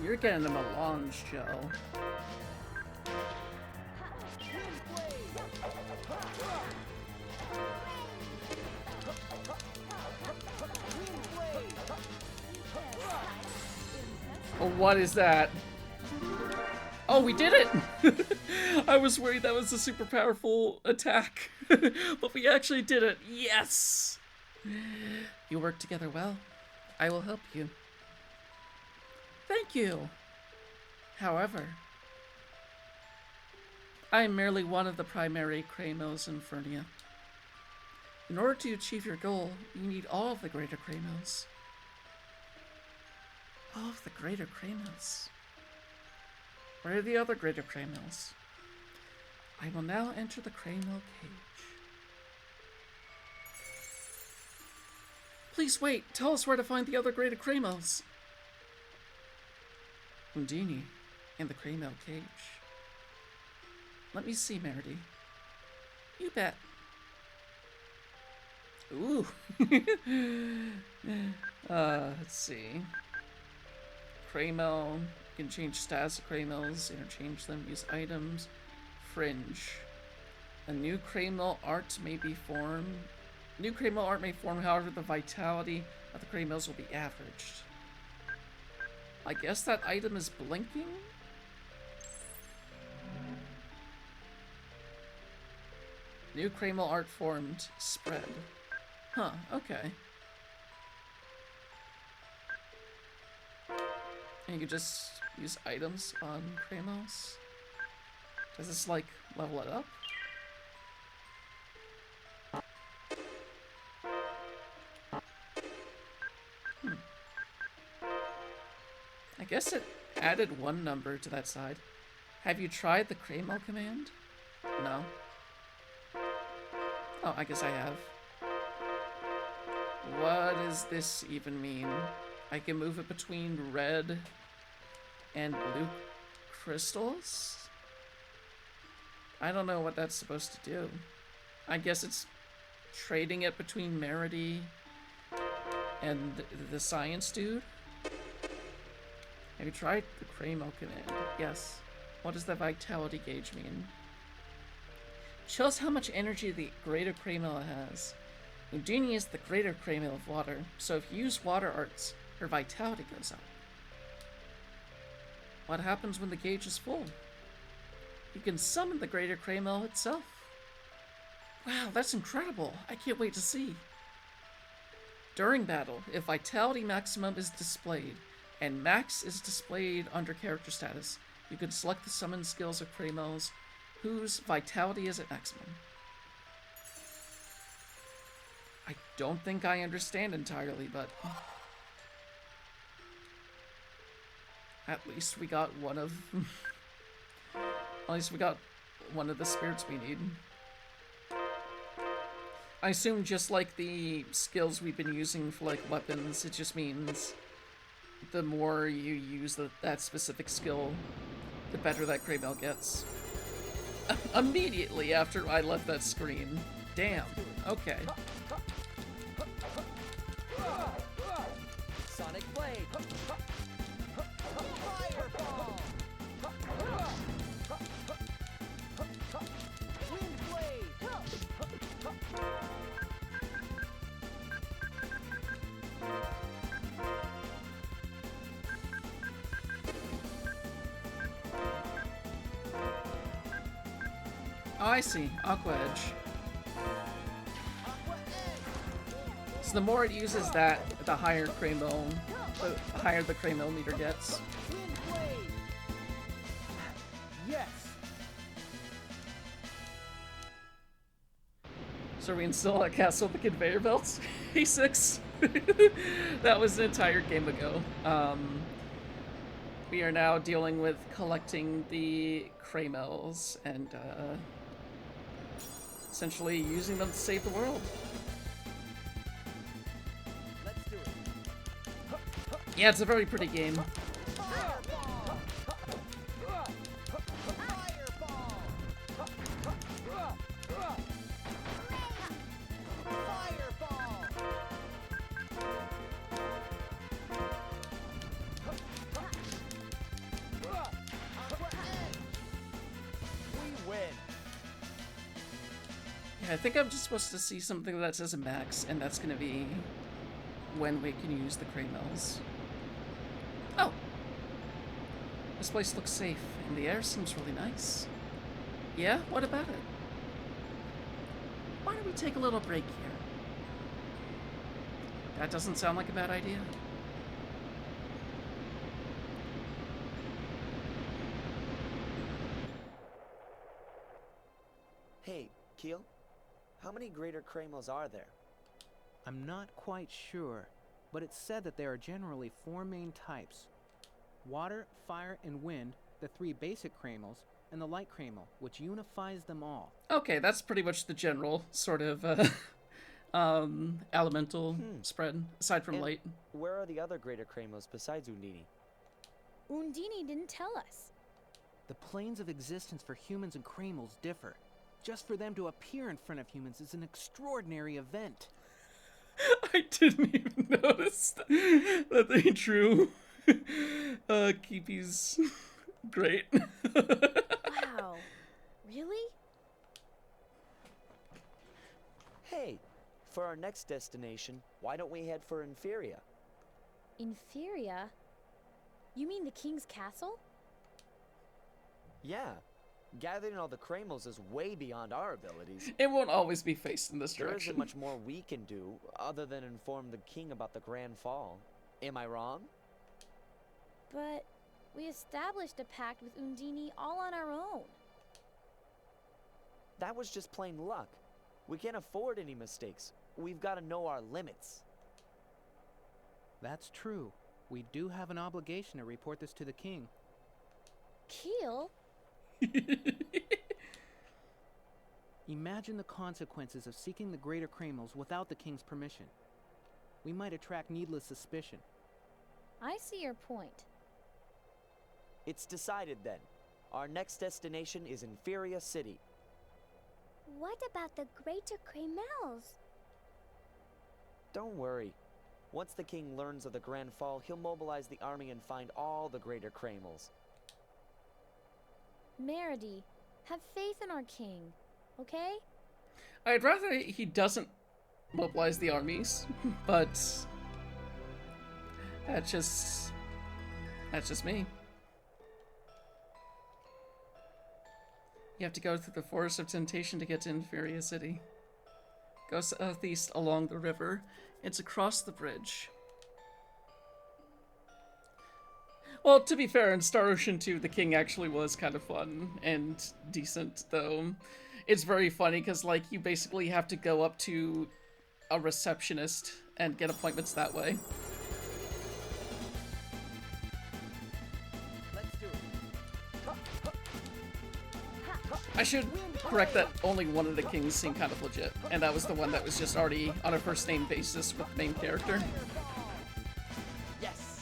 You're getting a melange gel. Oh, what is that? Oh, we did it! I was worried that was a super powerful attack, but we actually did it. Yes! You work together well. I will help you. Thank you. However, I am merely one of the primary Kramos in Eternia. In order to achieve your goal, you need all of the greater Kramos. All of the greater Kramos. Where are the other greater Kramos? I will now enter the Kramo cage. Please wait. Tell us where to find the other greater Kramos. Undini in the Kramo cage. Let me see, Meredy. You bet. Ooh. Let's see. Kramo. You can change stats of Kramos, interchange them, use items. Fringe. A new Kramo art may be formed. New Kramo art may form, however, the vitality of the Kramos will be averaged. I guess that item is blinking? New Kramo art formed. Spread. Huh, okay. And you can just use items on Kramos? Does this, like, level it up? I guess it added one number to that side. Have you tried the Kramo command? No. Oh, I guess I have. What does this even mean? I can move it between red and blue crystals? I don't know what that's supposed to do. I guess it's trading it between Meredy and the science dude? Have you tried the Kramo command? Yes. What does the vitality gauge mean? Shows how much energy the greater Kramo has. Undini is the greater Kramo of water, so if you use water arts, her vitality goes up. What happens when the gauge is full? You can summon the greater Kramo itself. Wow, that's incredible. I can't wait to see. During battle, if vitality maximum is displayed, and max is displayed under character status, you can select the summon skills of Kramos whose vitality is at maximum. I don't think I understand entirely, but at least we got one of at least we got one of the spirits we need. I assume just like the skills we've been using for like weapons, it just means the more you use that specific skill, the better that Kramo gets. Immediately after I left that screen. Damn. Okay. Sonic Blade. Fireball. Wind Blade. Oh, I see. Aqua Edge. So the more it uses that, the higher the higher the Kramo meter gets. Wind Blade. Yes. So we install at Castle the Conveyor Belts? A6. That was an entire game ago. We are now dealing with collecting the Cramels and essentially using them to save the world. Let's do it. Yeah, it's a very pretty game. I think I'm just supposed to see something that says a max, and that's gonna be when we can use the Cramels. Oh! This place looks safe, and the air seems really nice. Yeah? What about it? Why don't we take a little break here? That doesn't sound like a bad idea. Hey, Keel? How many greater Cramels are there? I'm not quite sure, but it's said that there are generally 4 main types. Water, fire, and wind, the 3 basic Cramels, and the light Cramel, which unifies them all. Okay, that's pretty much the general sort of elemental spread, aside from And light. where are the other greater Cramels besides Undini? Undini didn't tell us. The planes of existence for humans and Cramels differ. Just for them to appear in front of humans is an extraordinary event. I didn't even notice that they drew Keepy's great. Wow. Really? Hey, for our next destination, why don't we head for Inferia? Inferia? You mean the king's castle? Yeah. Gathering all the Cramels is way beyond our abilities. It won't always be faced in this There direction. isn't much more we can do other than inform the king about the Grand Fall. Am I wrong? But we established a pact with Undini all on our own. That was just plain luck. We can't afford any mistakes. We've got to know our limits. That's true. We do have an obligation to report this to the king. Keel? Imagine the consequences of seeking the greater Cramels without the king's permission. We might attract needless suspicion. I see your point. It's decided then. Our next destination is Inferia City. What about the greater Cramels? Don't worry. Once the king learns of the Grand Fall, he'll mobilize the army and find all the greater Cramels. Meredy, have faith in our king, okay? I'd rather he doesn't mobilize the armies, but that's just me. You have to go through the Forest of Temptation to get to Inferia City. Go southeast along the river. It's across the bridge. Well, to be fair, in Star Ocean 2, the king actually was kind of fun and decent, though. It's very funny because, like, you basically have to go up to a receptionist and get appointments that way. Let's do it. I should correct that only one of the kings seemed kind of legit, and that was the one that was just already on a first name basis with the main character. Yes.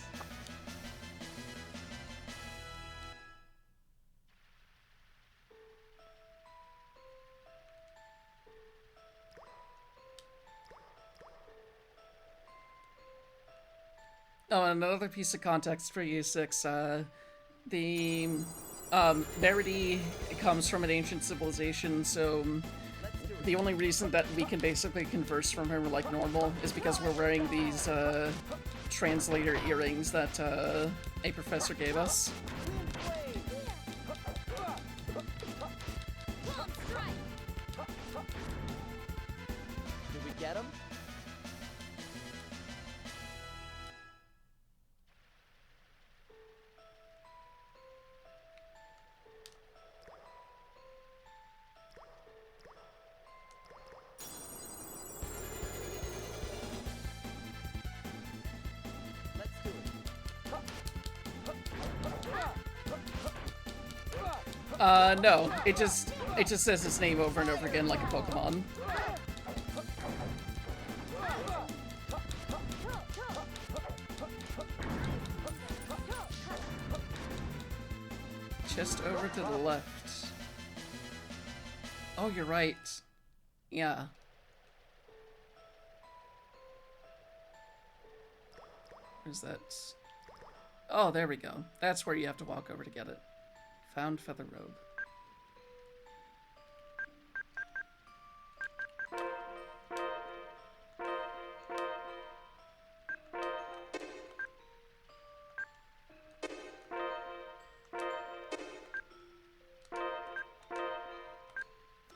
Oh, and another piece of context for U6, the Meredy comes from an ancient civilization, so the only reason that we can basically converse from her like normal is because we're wearing these translator earrings that a professor gave us. Did we get him? No. It just says its name over and over again like a Pokemon. Just over to the left. Oh, you're right. Yeah. Where's that? Oh, there we go. That's where you have to walk over to get it. Found Feather Robe.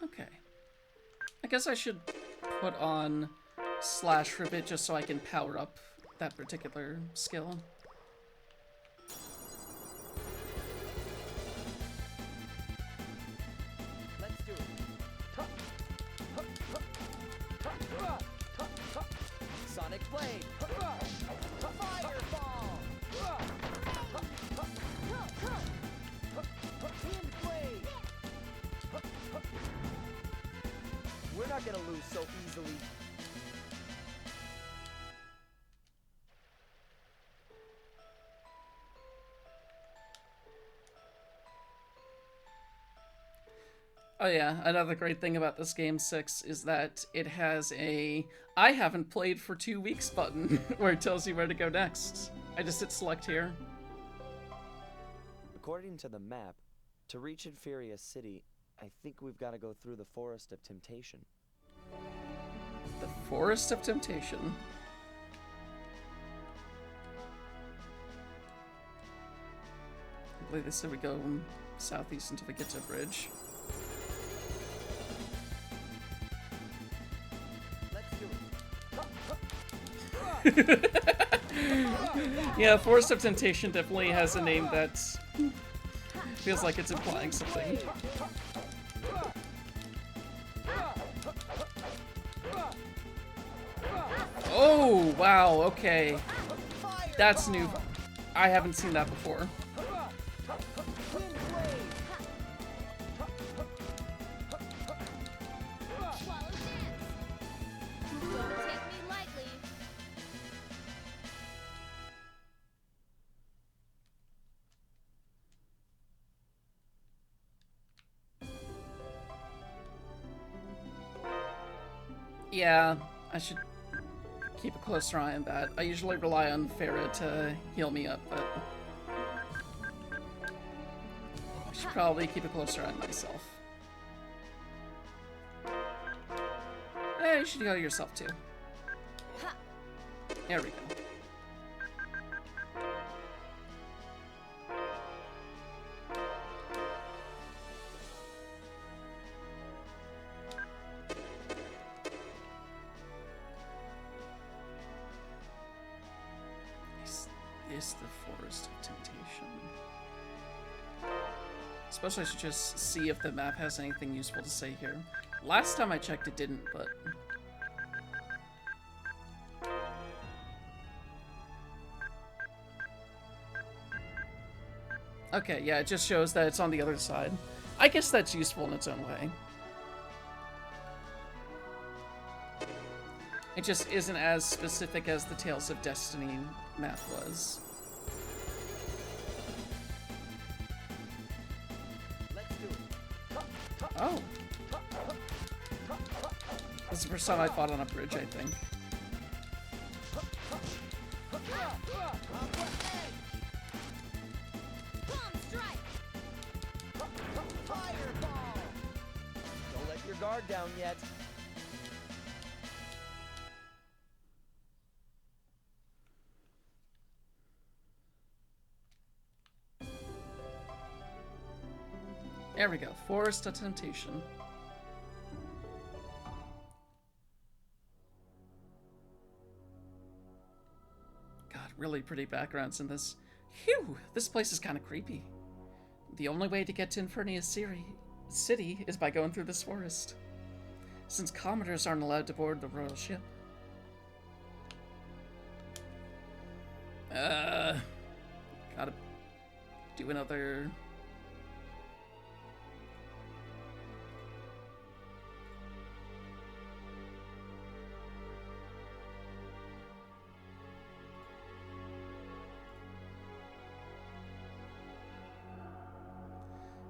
Okay. I guess I should put on Slash for a bit just so I can power up that particular skill. Let's do it. Sonic Blade. Fireball. Wind Blade. We're not gonna lose so easily. Oh yeah, another great thing about this game 6 is that it has a I haven't played for 2 weeks button where it tells you where to go next. I just hit select here. According to the map, to reach Inferior City, I think we've got to go through the Forest of Temptation. The Forest of Temptation. I believe they said we go southeast until we get to a bridge. Yeah, Forest of Temptation definitely has a name that feels like it's implying something. Oh, wow, okay. That's new. I haven't seen that before. Yeah, I should keep a closer eye on that. I usually rely on Farah to heal me up, but I should probably keep a closer eye on myself. Hey, you should heal yourself too. There we go. Is the Forest of Temptation. Suppose I should just see if the map has anything useful to say here. Last time I checked it didn't, but... Okay, yeah, it just shows that it's on the other side. I guess that's useful in its own way. It just isn't as specific as the Tales of Destiny map was. Oh. This is the first time I fought on a bridge, I think. Fireball! Don't let your guard down yet. There we go. Forest of Temptation. God, really pretty backgrounds in this. Phew! This place is kind of creepy. The only way to get to Infernia City is by going through this forest, since commoners aren't allowed to board the royal ship. Gotta do another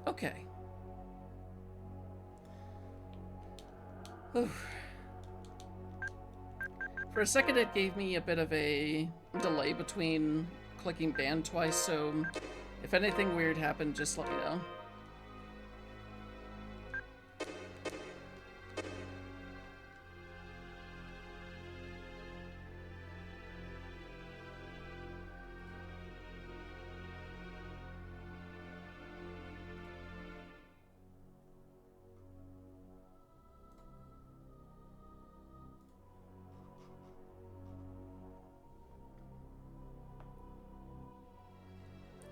Okay. Whew. For a second, it gave me a bit of a delay between clicking ban twice, so if anything weird happened, just let me know.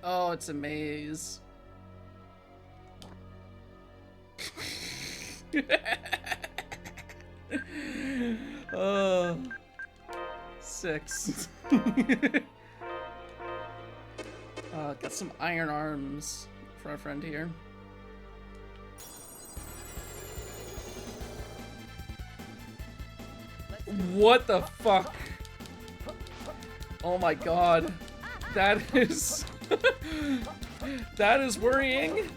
Oh, it's a maze. Oh, 6. Got some iron arms for our friend here. What the fuck? Oh my god. That is... that is worrying.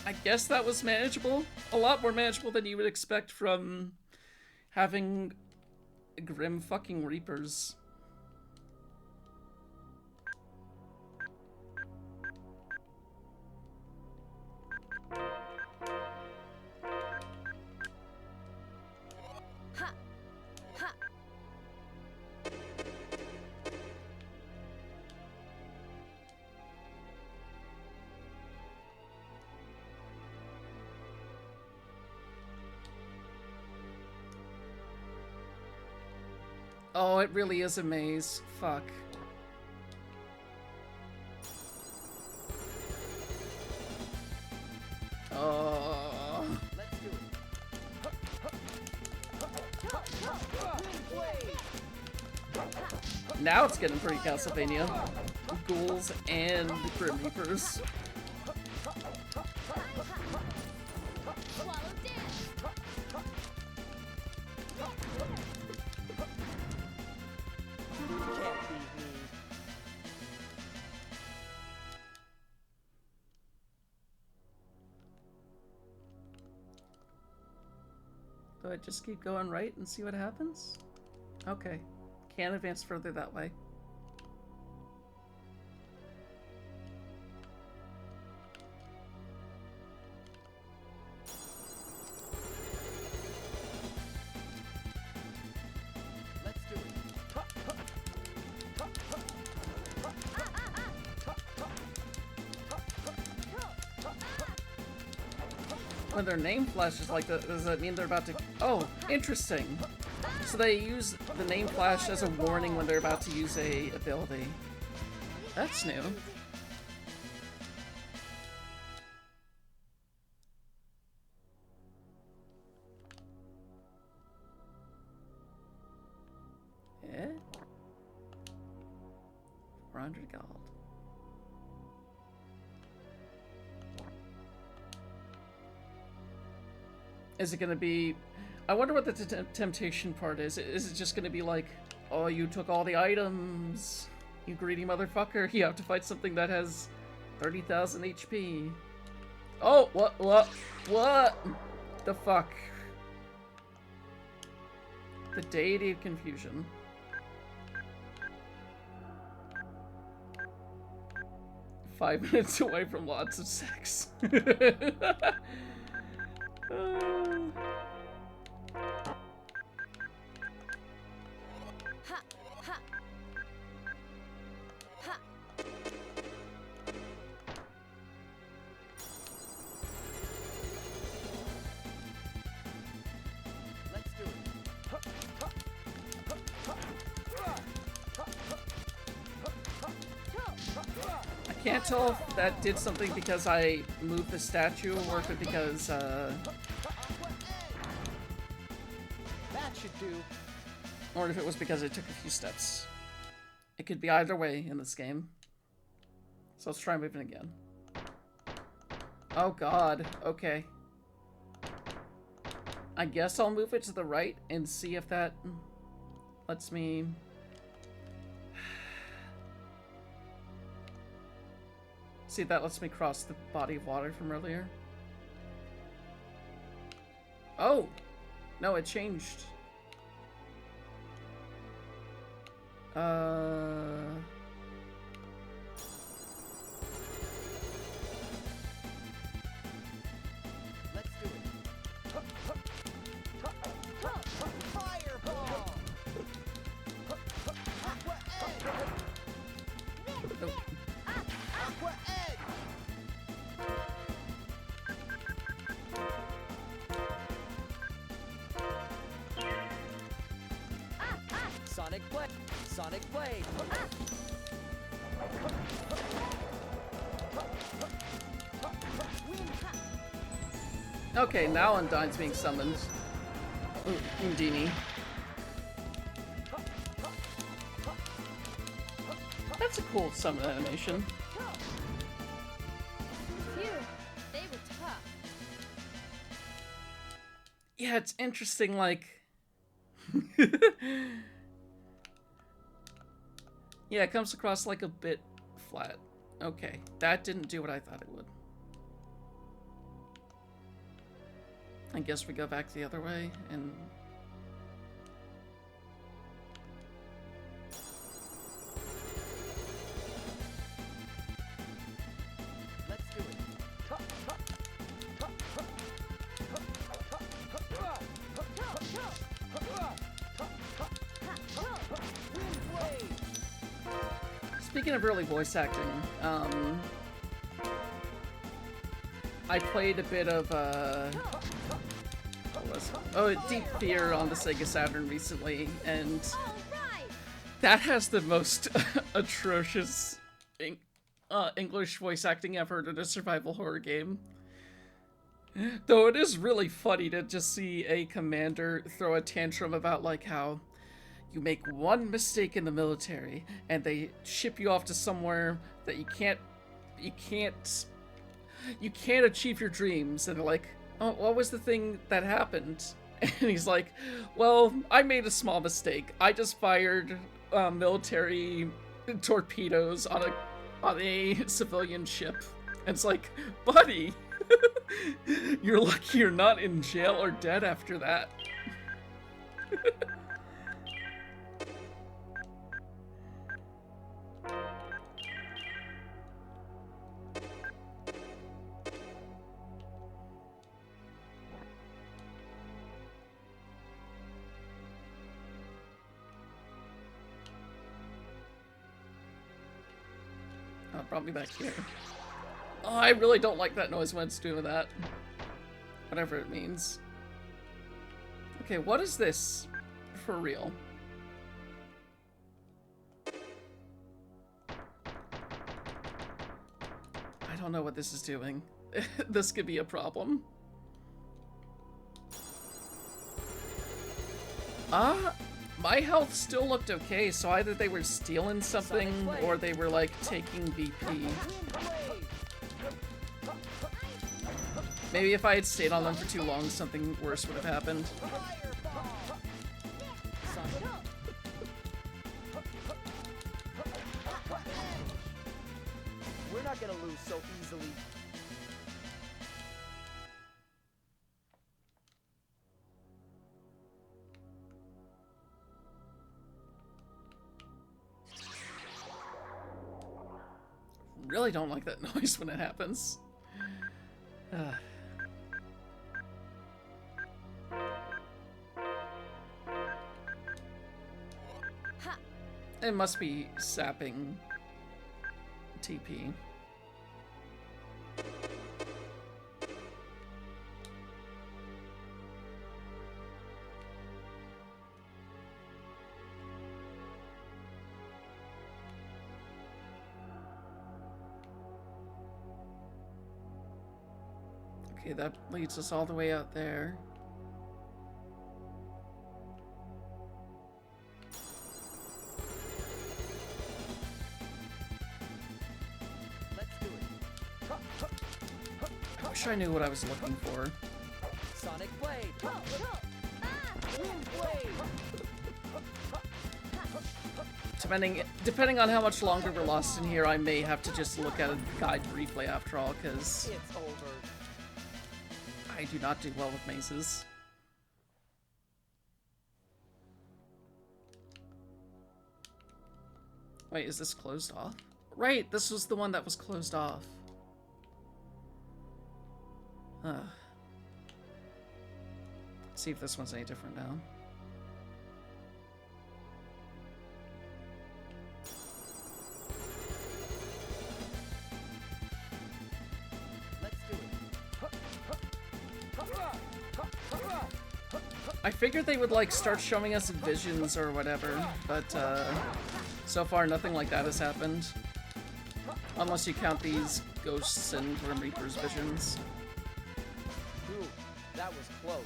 I guess that was manageable. A lot more manageable than you would expect from having grim fucking reapers. Oh, it really is a maze. Fuck. Oh. Now it's getting pretty Castlevania. Ghouls and Grim Reapers. Do I just keep going right and see what happens? Okay. Can't advance further that way. Let's do it. When their name flashes like that, does that mean they're about to... Oh, interesting. So they use the name flash as a warning when they're about to use a ability. That's new. Eh? 400 gold. Is it gonna be... I wonder what the temptation part is. Is it just gonna be like, oh, you took all the items, you greedy motherfucker, you have to fight something that has 30,000 HP. Oh, what? The fuck? The deity of confusion. Five minutes away from lots of sex. I can't tell if that did something because I moved the statue or if it because, That should do. or if it was because I took a few steps. It could be either way in this game. So let's try moving again. Oh god, okay. I guess I'll move it to the right and see if that lets me... See if that lets me cross the body of water from earlier. Oh! No, it changed. Let's do it. Fireball! Aqua Edge! Oh. Aqua Edge! Sonic Blade! Sonic Blade! Okay, now Undyne's being summoned. Undini. That's a cool summon animation. Phew, they were tough. Yeah, it's interesting, like... Yeah, it comes across like a bit flat. Okay, that didn't do what I thought it would. I guess we go back the other way and... Let's do it. Wind Blade! Speaking of early voice acting, I played a bit of, what was it? Oh, Deep Fear on the Sega Saturn recently, and that has the most atrocious English voice acting I've heard in a survival horror game. Though it is really funny to just see a commander throw a tantrum about, like, how you make one mistake in the military and they ship you off to somewhere that you can't achieve your dreams, and they're like, oh, what was the thing that happened? And he's like, well, I made a small mistake. I just fired military torpedoes on a civilian ship. And it's like, buddy, you're lucky you're not in jail or dead after that. Brought me back here. Oh, I really don't like that noise when it's doing that. Whatever it means. Okay, what is this for real? I don't know what this is doing. This could be a problem. My health still looked okay, so either they were stealing something or they were, like, taking BP. Maybe if I had stayed on them for too long, something worse would have happened. We're not gonna lose so easily. Really don't like that noise when it happens. It must be sapping TP. Okay, that leads us all the way out there. Let's do it. I wish I knew what I was looking for. Sonic Blade. Depending on how much longer we're lost in here, I may have to just look at a guide briefly after all, because It's over. I do not do well with mazes. Wait, is this closed off? Right, this was the one that was closed off. See if this one's any different now. Let's do it. I figured they would like start showing us visions or whatever, but so far nothing like that has happened. Unless you count these ghosts and Grim Reaper's visions. Ooh, that was close.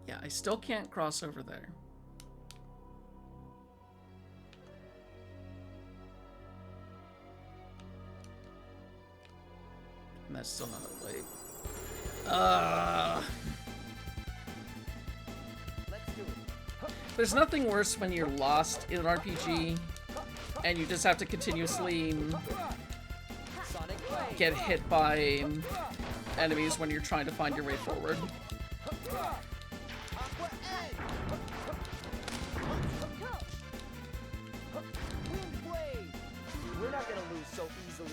Yeah, I still can't cross over there. And that's still not a way. Let's do it. There's nothing worse when you're lost in an RPG and you just have to continuously Sonic Blade. get hit by enemies when you're trying to find your way forward. Aqua Edge. Wind Blade. We're not gonna lose so easily.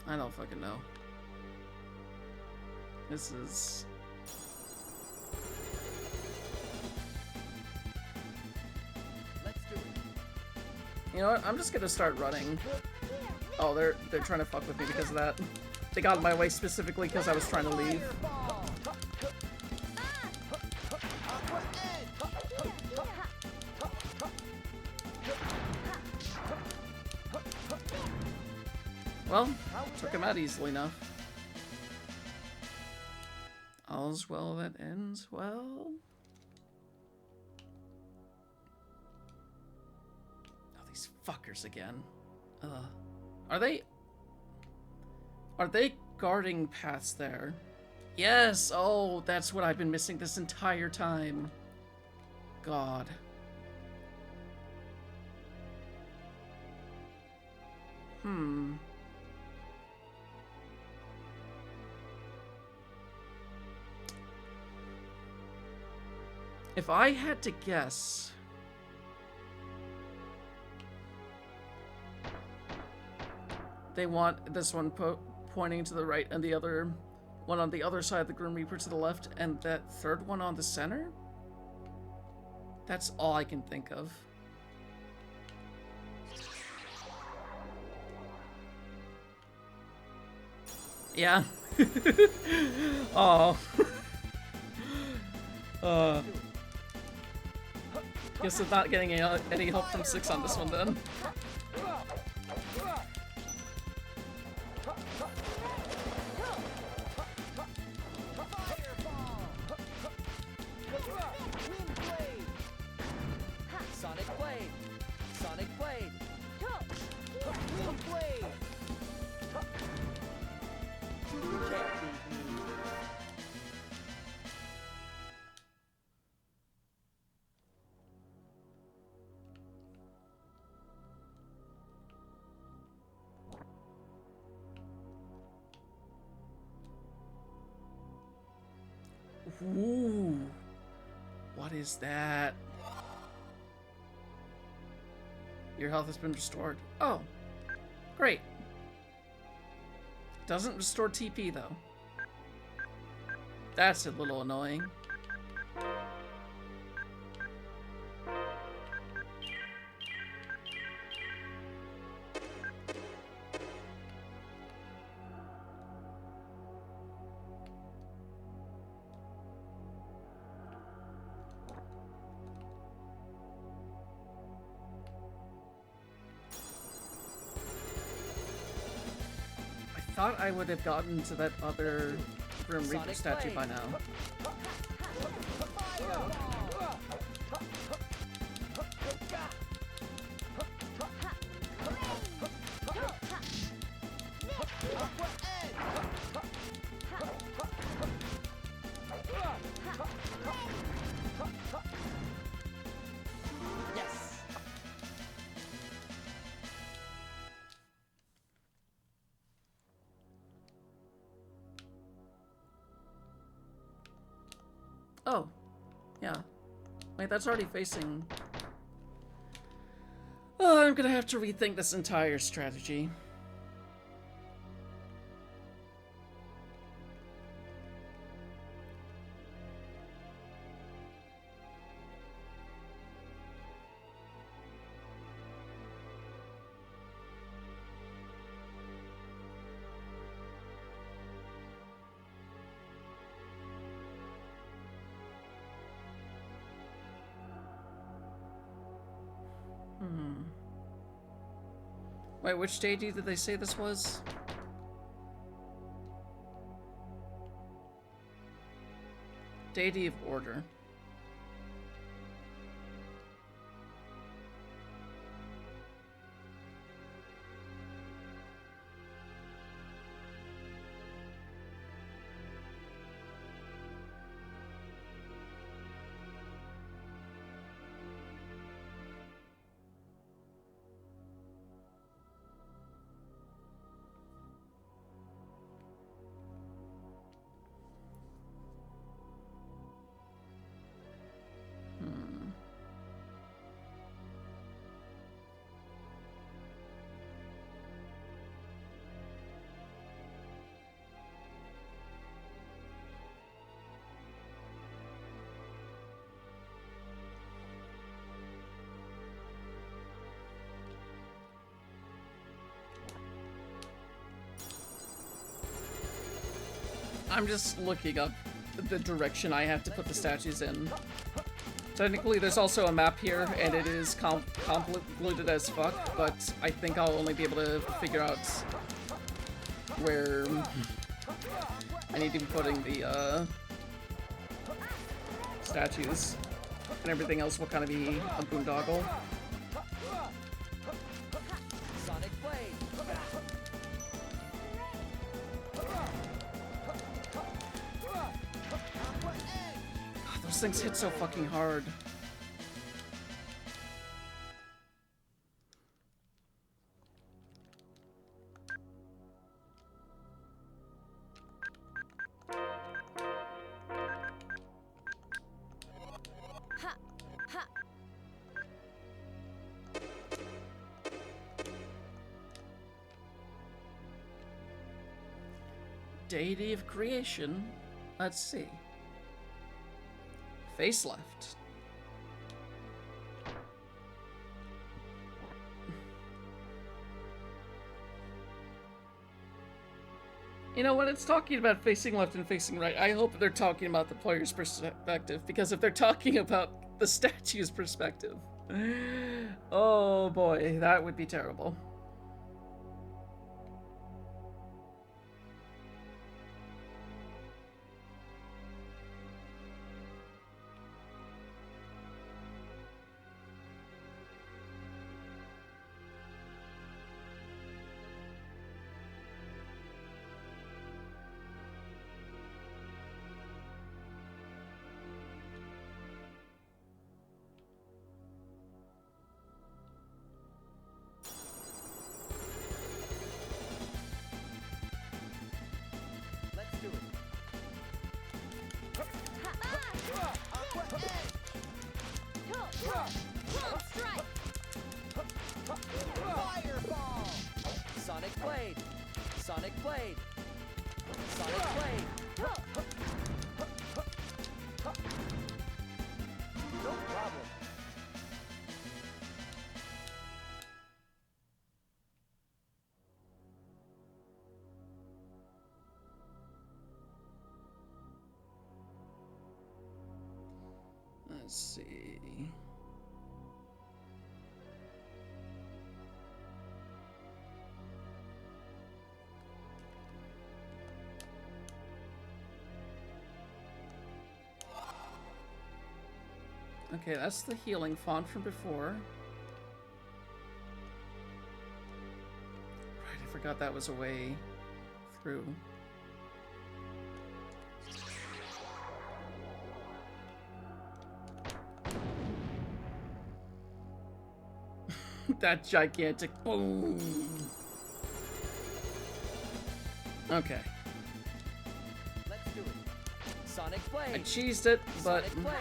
I don't fucking know. This is... Let's do it. You know what? I'm just gonna start running. Oh, they're trying to fuck with me because of that. They got in my way specifically because I was trying to leave. Fireball. Aqua Edge. Well, took him out easily enough. All's well that ends well. Oh, these fuckers again. Are they guarding paths there? Yes! Oh, that's what I've been missing this entire time. God. If I had to guess... They want this one pointing to the right and the other one on the other side of the Grim Reaper to the left and that third one on the center? That's all I can think of. Yeah. Oh. Guess I'm not getting any help from 6 on this one then. Wind Blade. Sonic Blade. Sonic Blade. Wind Blade. You can't beat me. Ooh. What is that? Your health has been restored. Oh. Great. Doesn't restore TP though. That's a little annoying. thought I would have gotten to that other Grim Reaper Sonic statue Blade. by now. Yes. Oh, yeah. Wait, that's already facing... Oh, I'm gonna have to rethink this entire strategy. Wait, which deity did they say this was? Deity of Order. I'm just looking up the direction I have to put the statues in. Technically, there's also a map here, and it is convoluted as fuck, but I think I'll only be able to figure out where I need to be putting the statues, and everything else will kind of be a boondoggle. Sonic Blade. Those things hit so fucking hard. Ha! Ha! Deity of Creation. Let's see. Face left. You know, when it's talking about facing left and facing right, I hope they're talking about the player's perspective, because if they're talking about the statue's perspective, oh boy, that would be terrible. Let's do it. Strike! Fireball! Sonic Blade! Sonic Blade! Sonic Blade! No problem. Let's see. Okay, that's the healing font from before. Right, I forgot that was a way through. That gigantic boom. Okay. Let's do it. Sonic Blade. I cheesed it, but Sonic Blade.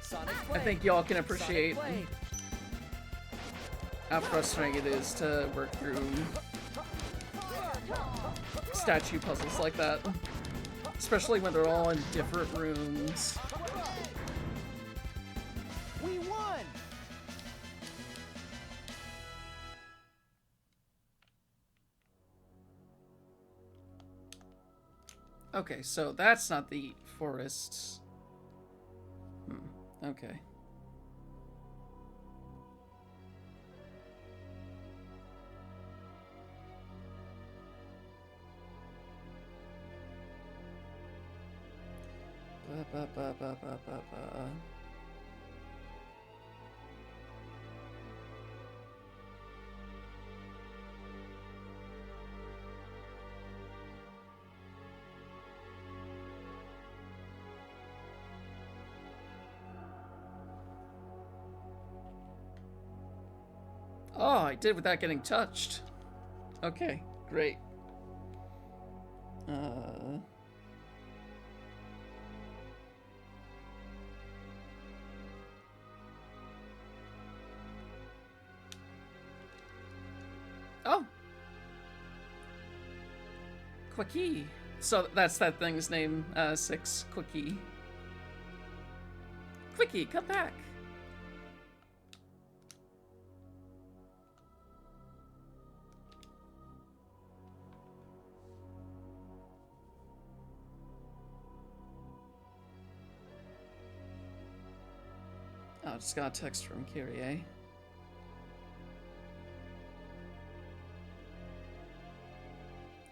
Sonic Blade. I think y'all can appreciate Sonic Blade. how frustrating it is to work through statue puzzles like that. Especially when they're all in different rooms. We won! Okay, so that's not the forests. Okay. Ba, ba, ba, ba, ba, ba. Oh, I did without getting touched. Okay, great. Oh. Quickie. So that's that thing's name, 6, Quickie. Quickie, come back. Oh, just got a text from Kyrie.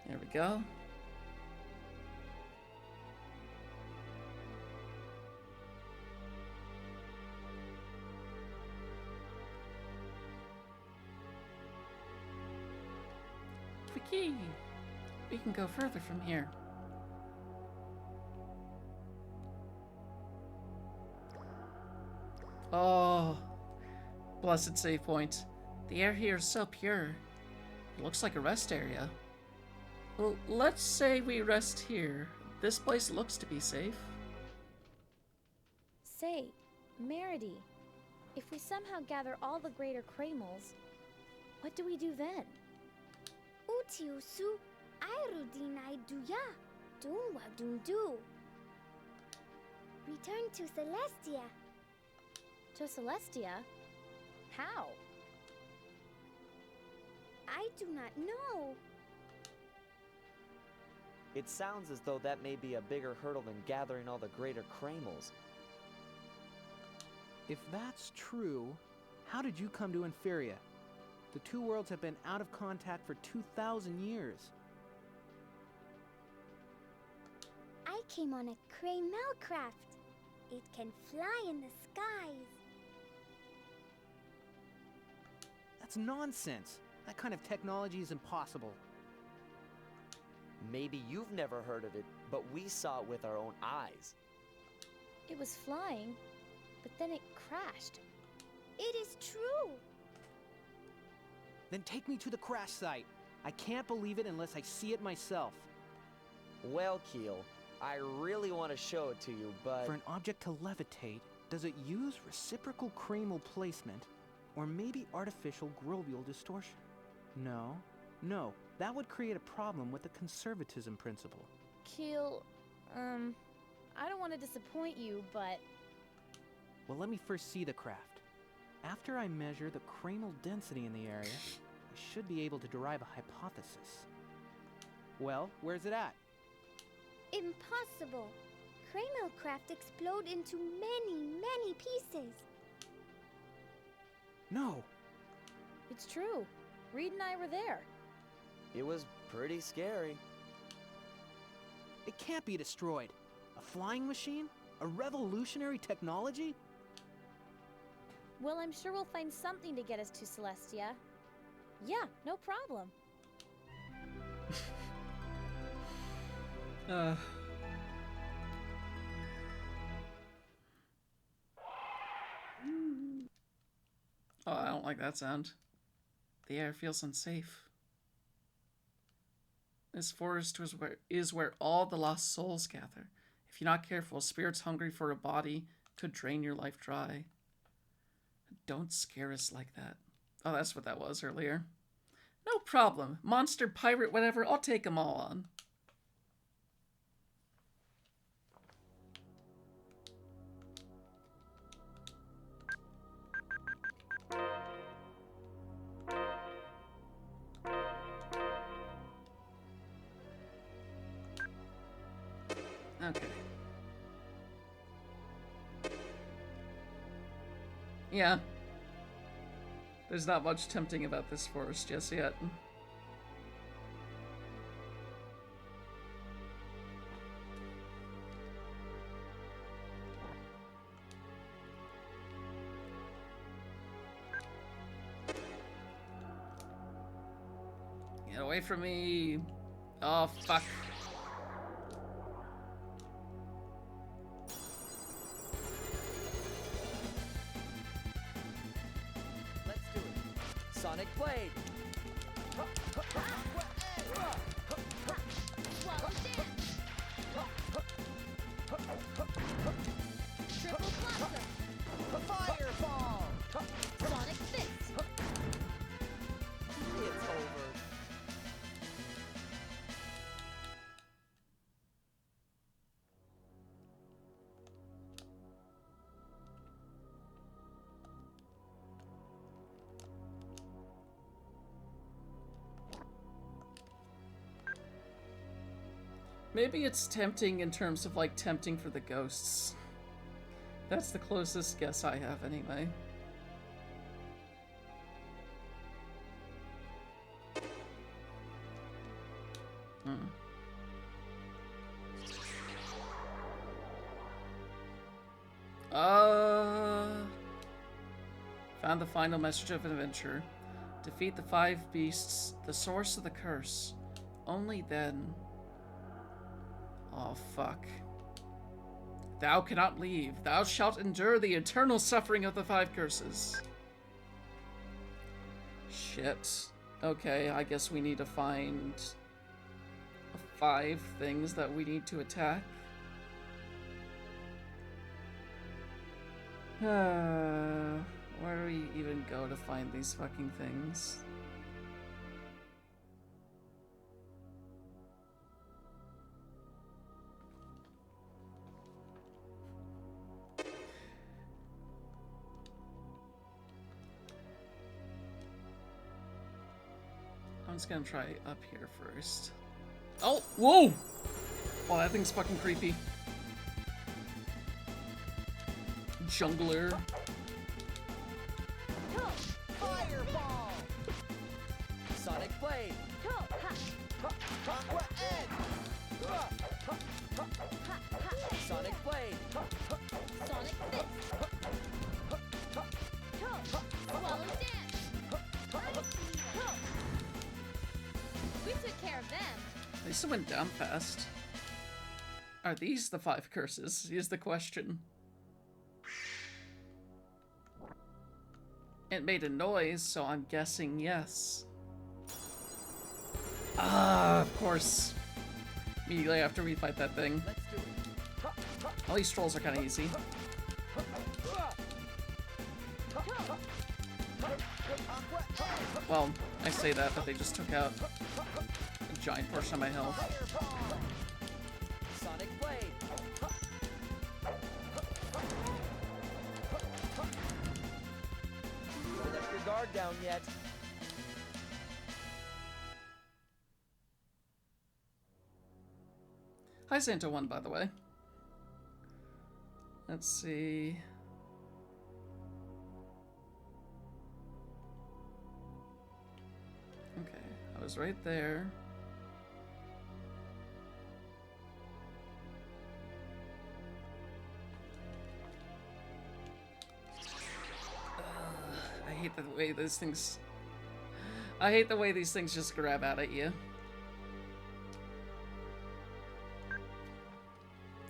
There we go. Quickie! We can go further from here. Oh, blessed save point. The air here is so pure. It looks like a rest area. Well, let's say we rest here. This place looks to be safe. Say, Meredy, if we somehow gather all the greater Kramels, what do we do then? Utiusu, Irudinai Duya, Dunwa Dundu. Return to Celestia. To Celestia? How? I do not know. It sounds as though that may be a bigger hurdle than gathering all the greater Kramels. If that's true, how did you come to Inferia? The two worlds have been out of contact for 2,000 years. I came on a Kramel craft. It can fly in the skies. That's nonsense. That kind of technology is impossible. Maybe you've never heard of it, but we saw it with our own eyes. It was flying, but then it crashed. It is true. Then take me to the crash site. I can't believe it unless I see it myself. Well, Keel, I really want to show it to you, but... For an object to levitate, does it use reciprocal Kramel placement, or maybe artificial globule distortion? No, that would create a problem with the conservatism principle. Keel, I don't want to disappoint you, but... Well, let me first see the craft. After I measure the Kramel density in the area, I should be able to derive a hypothesis. Well, where's it at? Impossible. Kramel craft explode into many pieces. No! It's true. Reed and I were there. It was pretty scary. It can't be destroyed. A flying machine? A revolutionary technology? Well, I'm sure we'll find something to get us to Celestia. Yeah, no problem. Oh, I don't like that sound. The air feels unsafe. This forest is where all the lost souls gather. If you're not careful, spirits hungry for a body could drain your life dry. Don't scare us like that. Oh, that's what that was earlier. No problem. Monster, pirate, whatever, I'll take them all on. Okay. Yeah. There's not much tempting about this forest just yet. Get away from me. Oh, fuck. Let's do it. Sonic Blade. Swallow dance! Triple blossom! Fireball. Sonic fist! It's over. Maybe it's tempting in terms of, like, tempting for the ghosts. That's the closest guess I have, anyway. Found the final message of adventure. Defeat the 5 beasts, the source of the curse. Only then... Oh, fuck. Thou cannot leave. Thou shalt endure the eternal suffering of the 5 curses. Shit. Okay, I guess we need to find 5 things that we need to attack. Where do we even go to find these fucking things? I'm just gonna try up here first. Oh, whoa! Oh, that thing's fucking creepy. Jungler. Fireball. Sonic Blade. Aqua Edge. Sonic Blade. Sonic fist! Swallow dance! We took care of them. They still went down fast. Are these the 5 curses? Is the question. It made a noise, so I'm guessing yes. Ah, of course. Immediately after we fight that thing. Let's do it. All these trolls are kind of easy. Well, I say that, but they just took out a giant portion of my health. Fireball. Sonic Blade. Don't let your guard down yet. Hi, Santa 1, by the way. Let's see. Okay, I was right there. hate the way these things... I hate the way these things just grab out at you.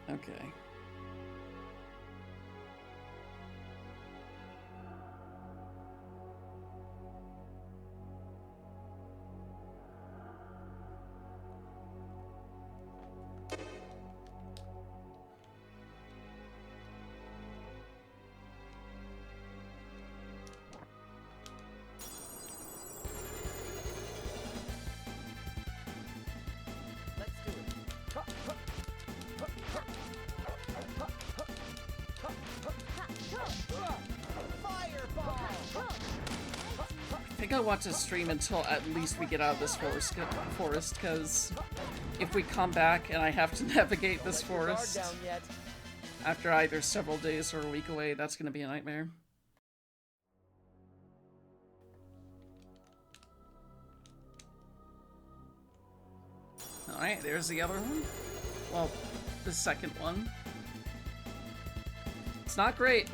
Okay. I think I want to stream until at least we get out of this forest, because if we come back and I have to navigate this forest after either several days or a week away, that's going to be a nightmare. Alright, there's the other one. Well, the second one. It's not great.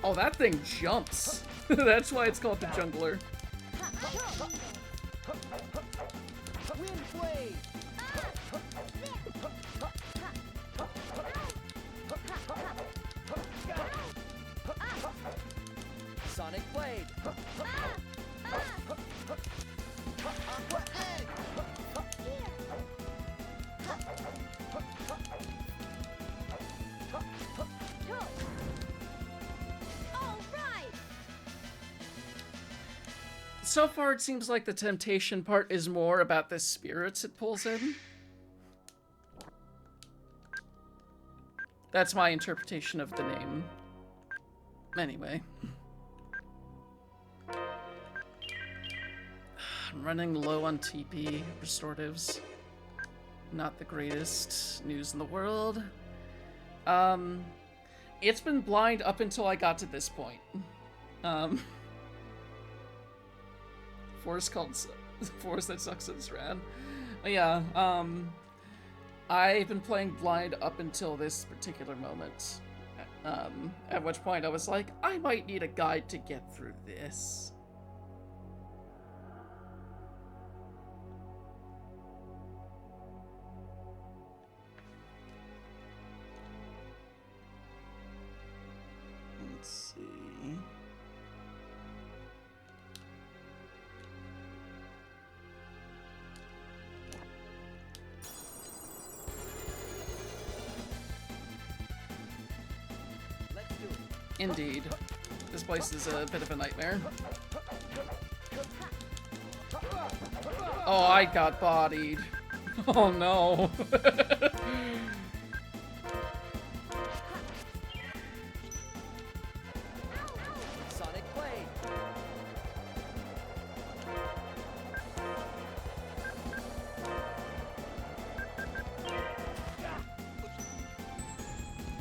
Oh, that thing jumps. That's why it's called the jungler. Sonic Blade. So far, it seems like the temptation part is more about the spirits it pulls in. That's my interpretation of the name. Anyway. I'm running low on TP restoratives. Not the greatest news in the world. It's been blind up until I got to this point. Forest that sucks is rad. But yeah, I've been playing blind up until this particular moment. At which point I was like, I might need a guide to get through this. Let's see. Indeed. This place is a bit of a nightmare. Oh, I got bodied. Oh no. Sonic Blade.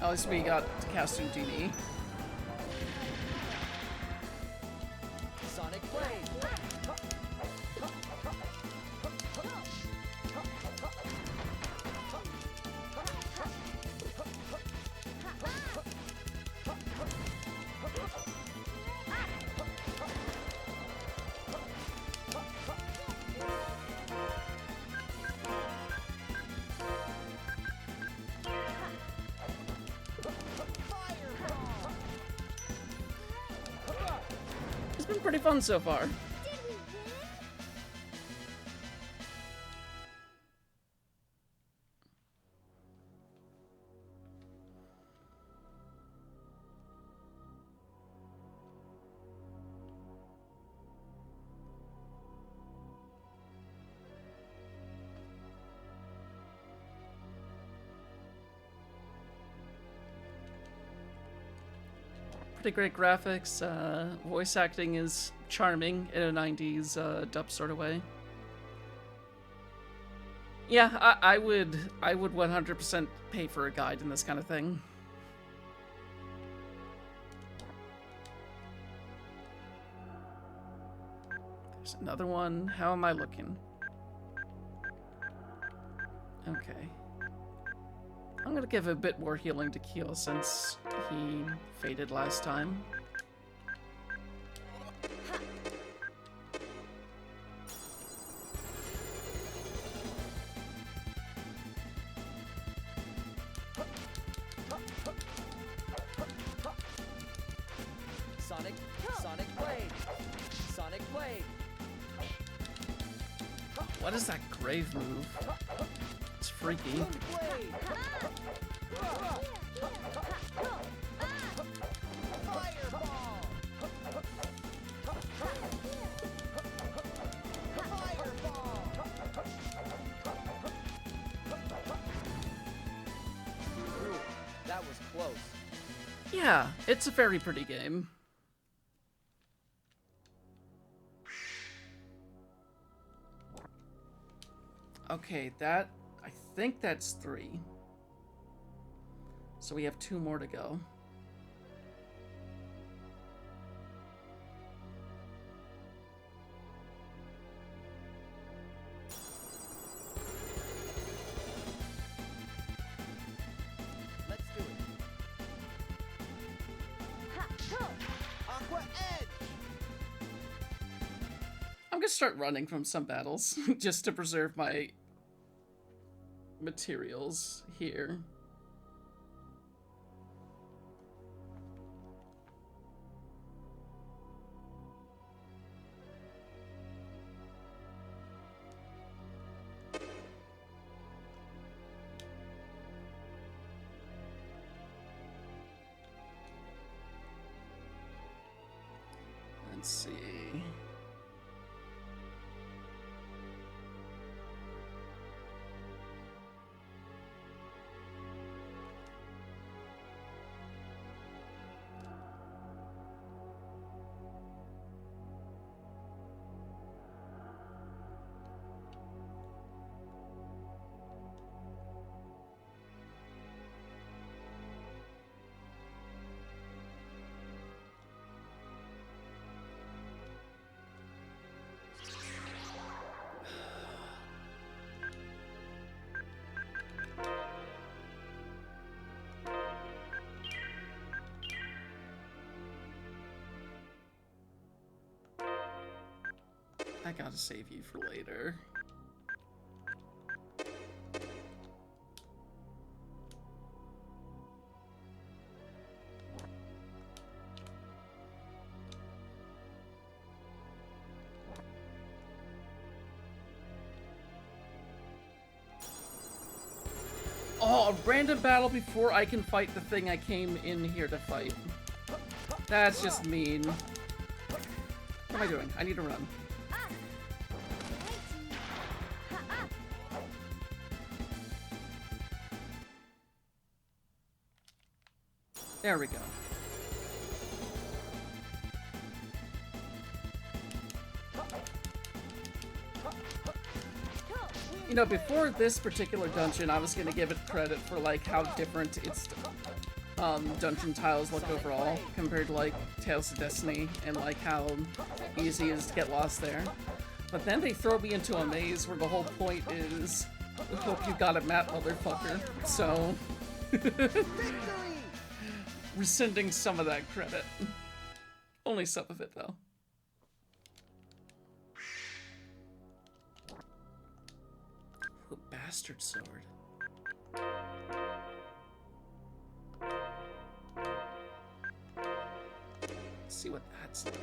At least we got to cast Houdini. Sonic Blade. It's been pretty fun so far. Pretty great graphics. Voice acting is charming in a 90s dub sort of way. Yeah, I would 100% pay for a guide in this kind of thing. There's another one. How am I looking? Okay. I'm gonna give a bit more healing to Keel since he faded last time. What is that grave move? It's freaky. That was close. Yeah, it's a very pretty game. Okay, I think that's 3. So we have 2 more to go. Let's do it. Aqua Edge! I'm gonna start running from some battles just to preserve my materials here. Let's see. I gotta save you for later. Oh, a random battle before I can fight the thing I came in here to fight. That's just mean. What am I doing? I need to run. There we go. You know, before this particular dungeon, I was gonna give it credit for, like, how different its dungeon tiles look overall compared to, like, Tales of Destiny, and, like, how easy it is to get lost there. But then they throw me into a maze where the whole point is, hope you got it, Matt, motherfucker. So... rescinding some of that credit. Only some of it, though. Ooh, bastard sword. Let's see what that's like.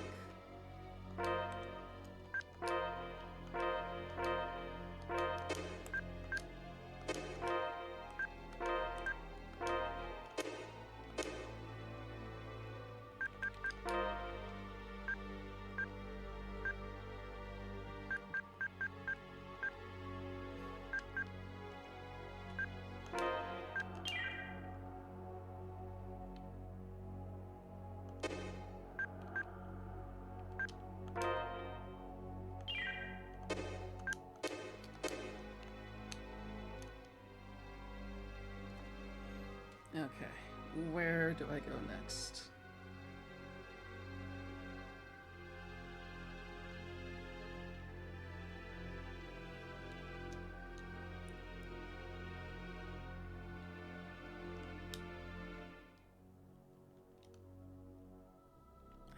Okay, where do I go next?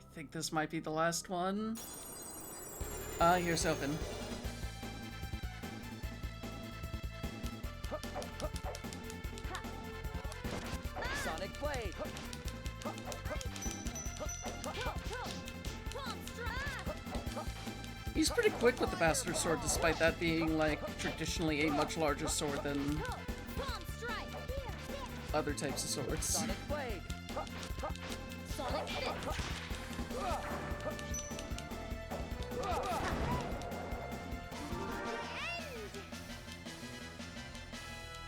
I think this might be the last one. Here's open. Sonic Blade! He's pretty quick with the Bastard Sword, despite that being, like, traditionally a much larger sword than other types of swords. Sonic Blade. Sonic Fist.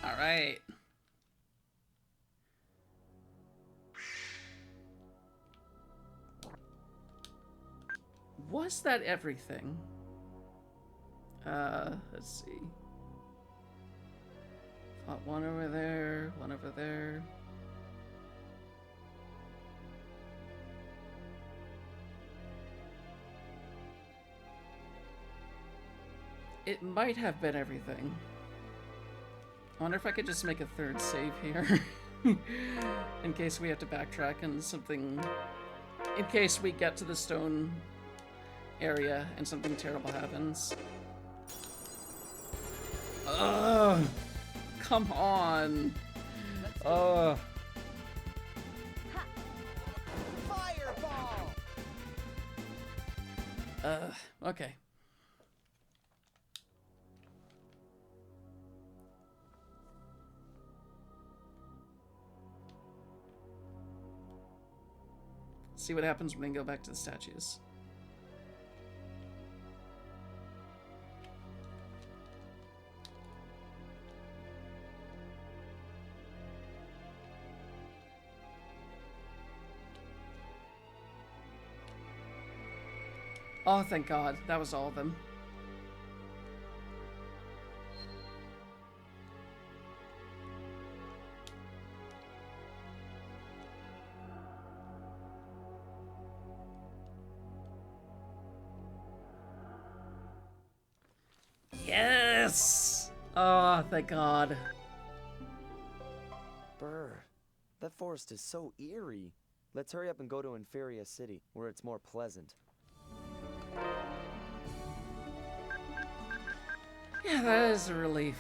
Alright. Was that everything? Let's see. Fought one over there, one over there. It might have been everything. I wonder if I could just make a third save here. In case we have to backtrack and something... In case we get to the stone area and something terrible happens. Ugh! Come on! Ugh! Fireball. Okay. See what happens when we go back to the statues. Oh, thank God. That was all of them. Yes! Oh, thank God. Brr. That forest is so eerie. Let's hurry up and go to Inferia City, where it's more pleasant. Yeah, that is a relief.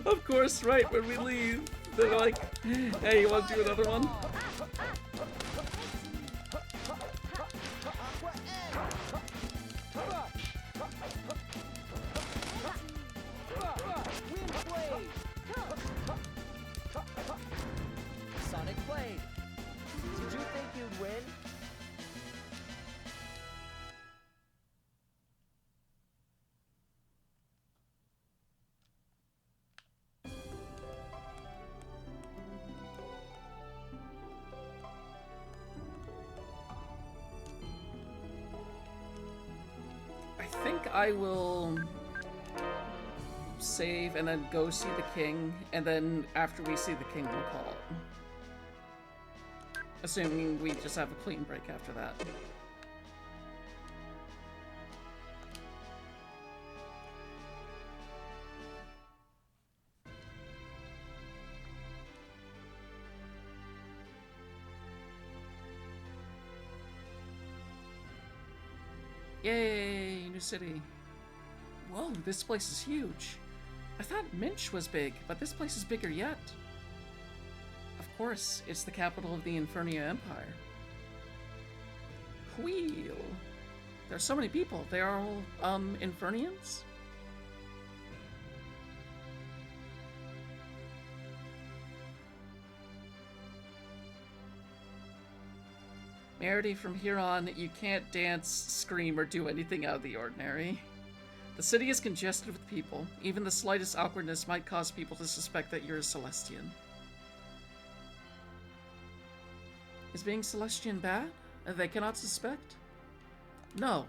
Of course, right when we leave, they're like, hey, you want to do another one? Sonic Blade. Did you think you'd win? I think I will save and then go see the king, and then after we see the king, we'll call it. Assuming we just have a clean break after that. Yay, new city. Whoa, this place is huge. I thought Minch was big, but this place is bigger yet. Of course, it's the capital of the Eternia Empire. Wheel. There's so many people. They are all, Infernians? Merity, from here on, you can't dance, scream, or do anything out of the ordinary. The city is congested with people. Even the slightest awkwardness might cause people to suspect that you're a Celestian. Is being Celestian bad? They cannot suspect? No.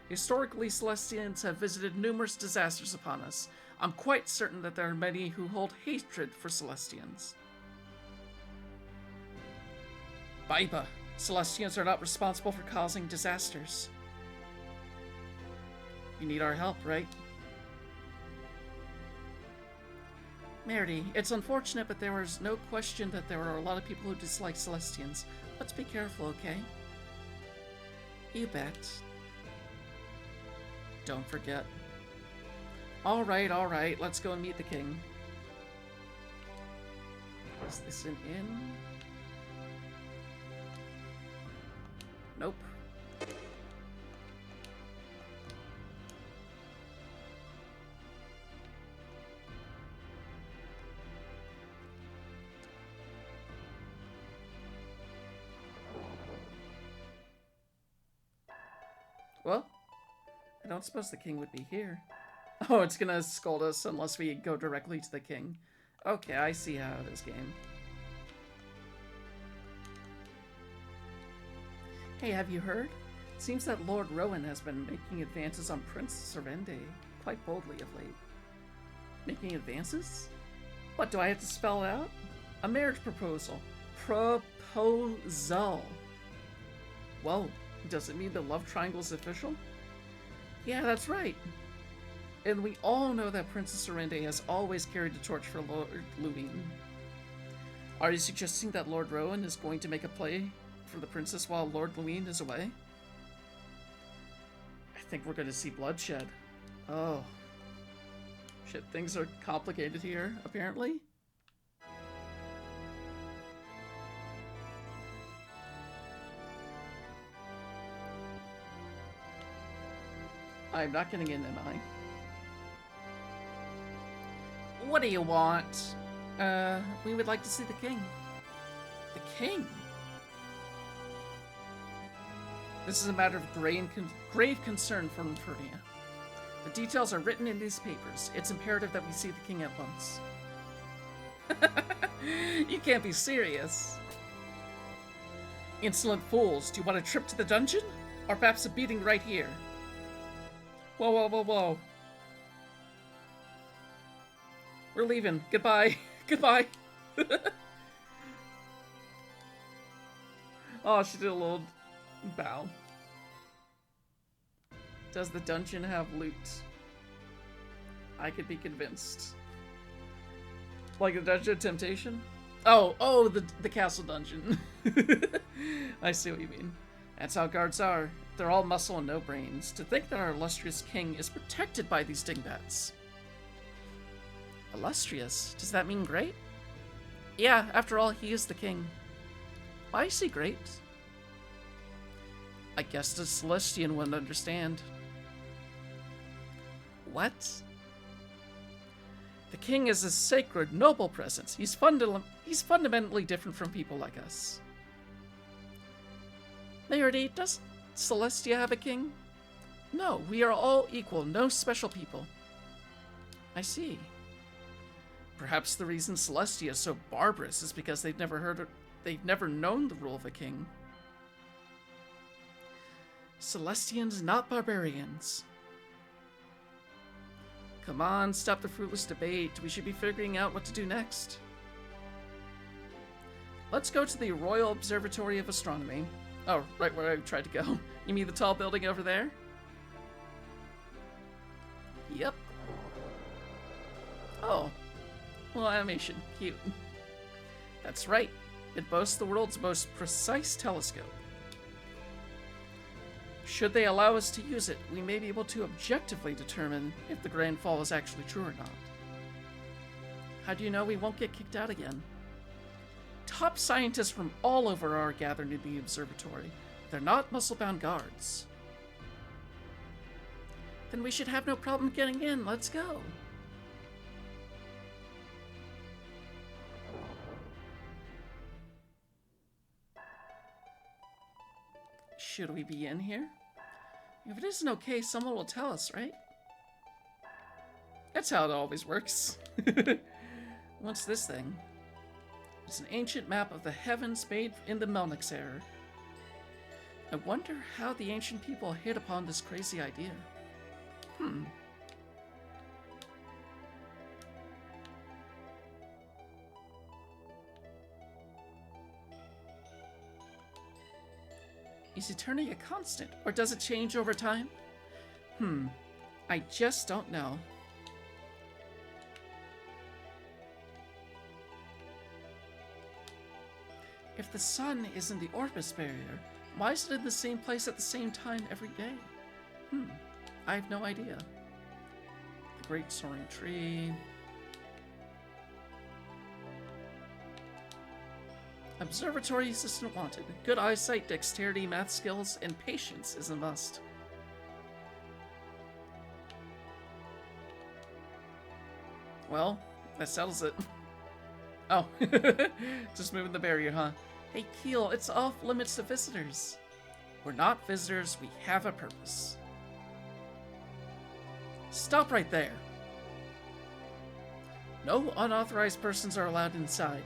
Historically, Celestians have visited numerous disasters upon us. I'm quite certain that there are many who hold hatred for Celestians. Baiba. Celestians are not responsible for causing disasters. You need our help, right? Merity, it's unfortunate, but there was no question that there are a lot of people who dislike Celestians. Let's be careful, okay? You bet. Don't forget. Alright, let's go and meet the king. Is this an inn? Nope. Well, I don't suppose the king would be here. Oh, it's gonna scold us unless we go directly to the king. Okay, I see how it is, game. Hey, have you heard? It seems that Lord Rowan has been making advances on Prince Serende quite boldly of late. Making advances? What, do I have to spell it out? A marriage proposal. Proposal. Whoa, does it mean the love triangle's official? Yeah, that's right. And we all know that Princess Serende has always carried the torch for Lord Luwine. Are you suggesting that Lord Rowan is going to make a play for the princess while Lord Luwine is away? I think we're going to see bloodshed. Oh. Shit, things are complicated here, apparently. I'm not getting in, am I? What do you want? We would like to see the king. The king? This is a matter of grave concern for Eternia. The details are written in these papers. It's imperative that we see the king at once. You can't be serious. Insolent fools, do you want a trip to the dungeon? Or perhaps a beating right here? Whoa. We're leaving. Goodbye. Goodbye. Oh, she did a little bow. Does the dungeon have loot? I could be convinced. Like the Dungeon of Temptation? Oh, the castle dungeon. I see what you mean. That's how guards are. They're all muscle and no brains. To think that our illustrious king is protected by these dingbats. Illustrious? Does that mean great? Yeah, after all, he is the king. Why is he great? I guess the Celestian wouldn't understand. What? The king is a sacred, noble presence. He's fundamentally different from people like us. Mayority, does Celestia have a king? No, we are all equal, no special people. I see. Perhaps the reason Celestia is so barbarous is because they've never known the rule of a king. Celestians, not barbarians. Come on, stop the fruitless debate. We should be figuring out what to do next. Let's go to the Royal Observatory of Astronomy. Oh, right where I tried to go. You mean the tall building over there? Yep. Oh. Well, animation. Cute. That's right. It boasts the world's most precise telescope. Should they allow us to use it, we may be able to objectively determine if the Grand Fall is actually true or not. How do you know we won't get kicked out again? Top scientists from all over are gathered in the observatory. They're not muscle-bound guards. Then we should have no problem getting in. Let's go. Should we be in here? If it isn't okay, someone will tell us, right? That's how it always works. What's this thing? It's an ancient map of the heavens made in the Melnix era. I wonder how the ancient people hit upon this crazy idea. Is Eternia constant, or does it change over time? I just don't know. If the sun is in the Orbis barrier, why is it in the same place at the same time every day? I have no idea. The Great Soaring Tree. Observatory assistant wanted. Good eyesight, dexterity, math skills, and patience is a must. Well, that settles it. Oh, just moving the barrier, huh? Hey, Keel, it's off limits to visitors. We're not visitors, we have a purpose. Stop right there. No unauthorized persons are allowed inside.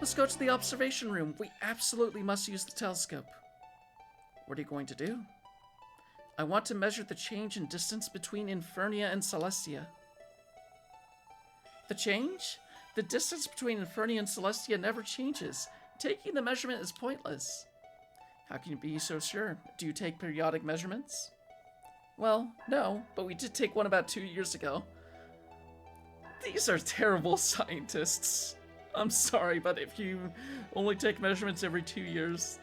Let's go to the observation room. We absolutely must use the telescope. What are you going to do? I want to measure the change in distance between Eternia and Celestia. The change? The distance between Eternia and Celestia never changes. Taking the measurement is pointless. How can you be so sure? Do you take periodic measurements? Well, no, but we did take one about 2 years ago. These are terrible scientists. I'm sorry, but if you only take measurements every 2 years,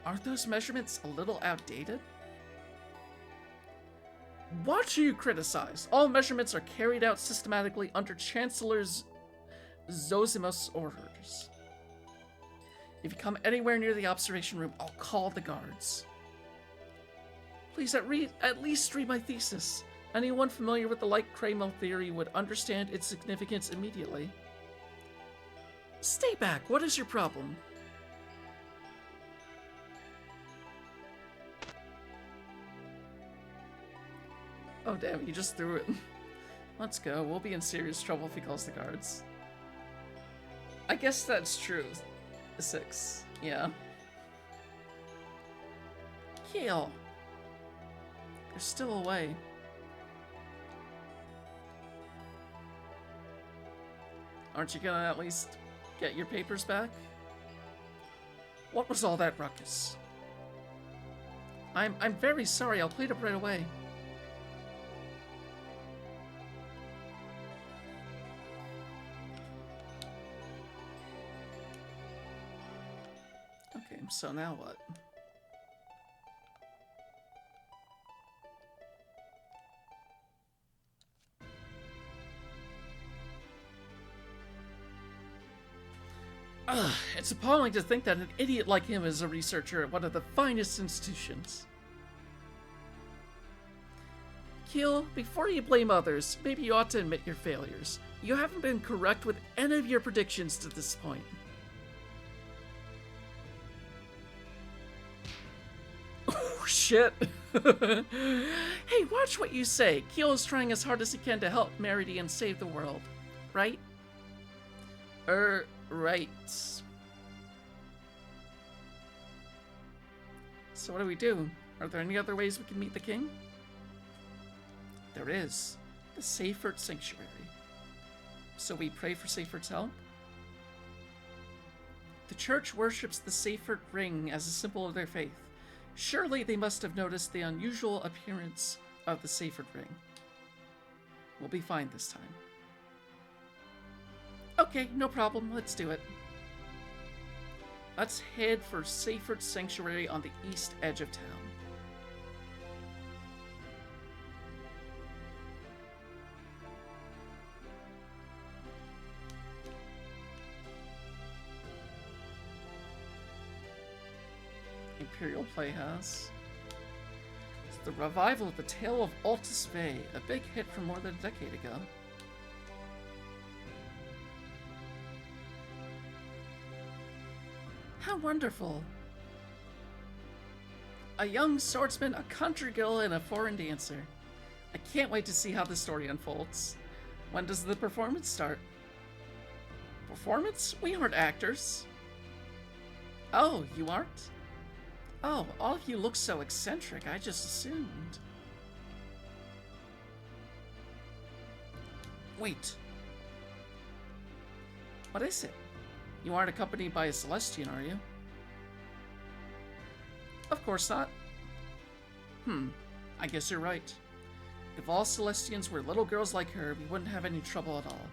aren't those measurements a little outdated? Watch you criticize. All measurements are carried out systematically under Chancellor's Zosimus orders. If you come anywhere near the observation room, I'll call the guards. Please at least read my thesis. Anyone familiar with the light-Cramel theory would understand its significance immediately. Stay back. What is your problem? Oh damn, he just threw it. Let's go. We'll be in serious trouble if he calls the guards. I guess that's true. 6. Yeah. Keel. You're still away. Aren't you gonna at least get your papers back? What was all that ruckus? I'm very sorry. I'll clean up right away. Okay, so now what? Ugh, it's appalling to think that an idiot like him is a researcher at one of the finest institutions. Keel, before you blame others, maybe you ought to admit your failures. You haven't been correct with any of your predictions to this point. Oh, shit. Hey, watch what you say. Keel is trying as hard as he can to help Merity and save the world. Right? Right. So what do we do? Are there any other ways we can meet the king? There is. The Seyfert Sanctuary. So we pray for Seyfert's help? The church worships the Seyfert ring as a symbol of their faith. Surely they must have noticed the unusual appearance of the Seyfert ring. We'll be fine this time. Okay, no problem. Let's do it. Let's head for Seyfert Sanctuary on the east edge of town. Imperial Playhouse. It's the revival of the Tale of Altus Vey, a big hit from more than a decade ago. How wonderful! A young swordsman, a country girl, and a foreign dancer. I can't wait to see how the story unfolds. When does the performance start? Performance? We aren't actors. Oh, you aren't? Oh, all of you look so eccentric, I just assumed. Wait. What is it? You aren't accompanied by a Celestian, are you? Of course not. I guess you're right. If all Celestians were little girls like her, we wouldn't have any trouble at all.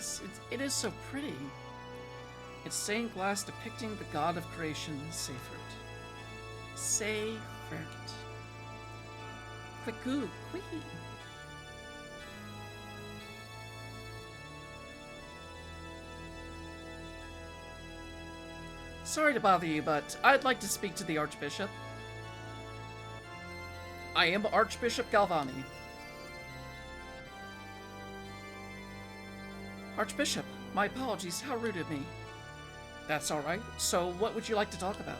Yes, it is so pretty. It's stained glass depicting the god of creation, Seifert. Seifert. Quick-oo, quickie. Sorry to bother you, but I'd like to speak to the Archbishop. I am Archbishop Galvani. Archbishop, my apologies, how rude of me. That's alright. So, what would you like to talk about?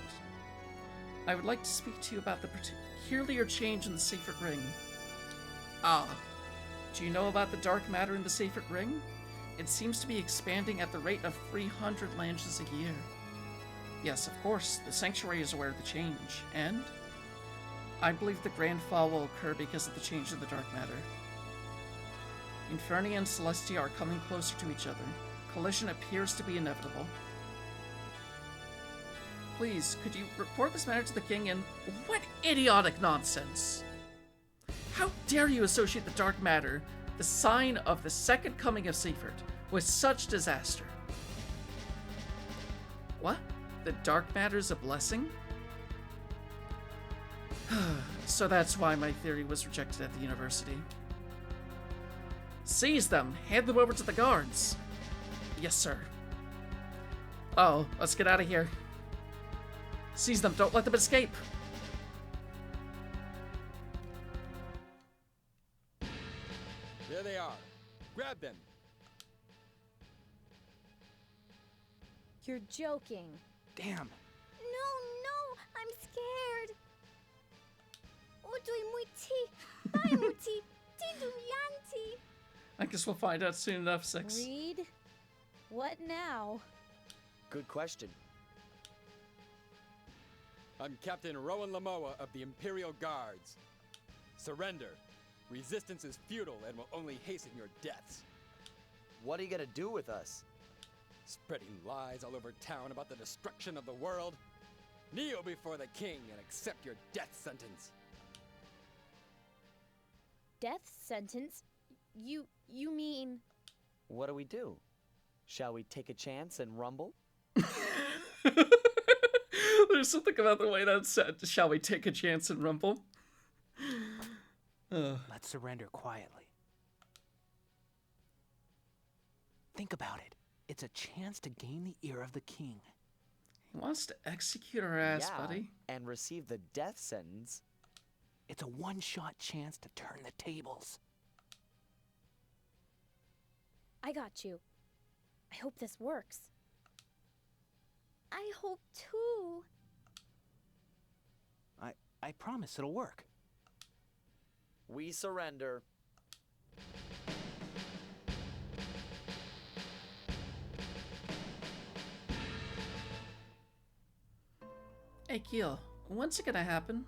I would like to speak to you about the peculiar change in the Seifert Ring. Ah, do you know about the dark matter in the Seifert Ring? It seems to be expanding at the rate of 300 lanches a year. Yes, of course, the Sanctuary is aware of the change, and I believe the Grand Fall will occur because of the change in the dark matter. Infernia and Celestia are coming closer to each other. Collision appears to be inevitable. Please, could you report this matter to the king and— What idiotic nonsense! How dare you associate the dark matter, the sign of the second coming of Seifert, with such disaster? What? The dark matter's a blessing? So that's why my theory was rejected at the university. Seize them! Hand them over to the guards! Yes, sir. Oh, let's get out of here. Seize them, don't let them escape! There they are. Grab them. You're joking. Damn. No, I'm scared. Uduy muti, bai muti, tidu yanti. I guess we'll find out soon enough, Six. Reed? What now? Good question. I'm Captain Rowan Lamoa of the Imperial Guards. Surrender. Resistance is futile and will only hasten your deaths. What are you gonna do with us? Spreading lies all over town about the destruction of the world. Kneel before the king and accept your death sentence. Death sentence? You mean... What do we do? Shall we take a chance and rumble? There's something about the way that's said. Shall we take a chance and rumble? Let's surrender quietly. Think about it. It's a chance to gain the ear of the king. He wants to execute our ass, Yeah, buddy. and receive the death sentence. It's a one-shot chance to turn the tables. I got you. I hope this works. I hope too. I promise it'll work. We surrender. Hey, Keel, when's it gonna happen?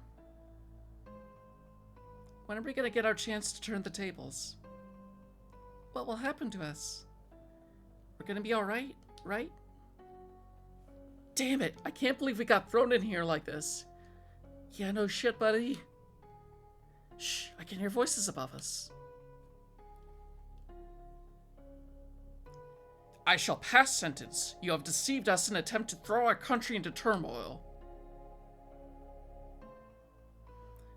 When are we gonna get our chance to turn the tables? What will happen to us? We're gonna be alright, right? Damn it, I can't believe we got thrown in here like this. Yeah, no shit, buddy. Shh, I can hear voices above us. I shall pass sentence. You have deceived us in an attempt to throw our country into turmoil.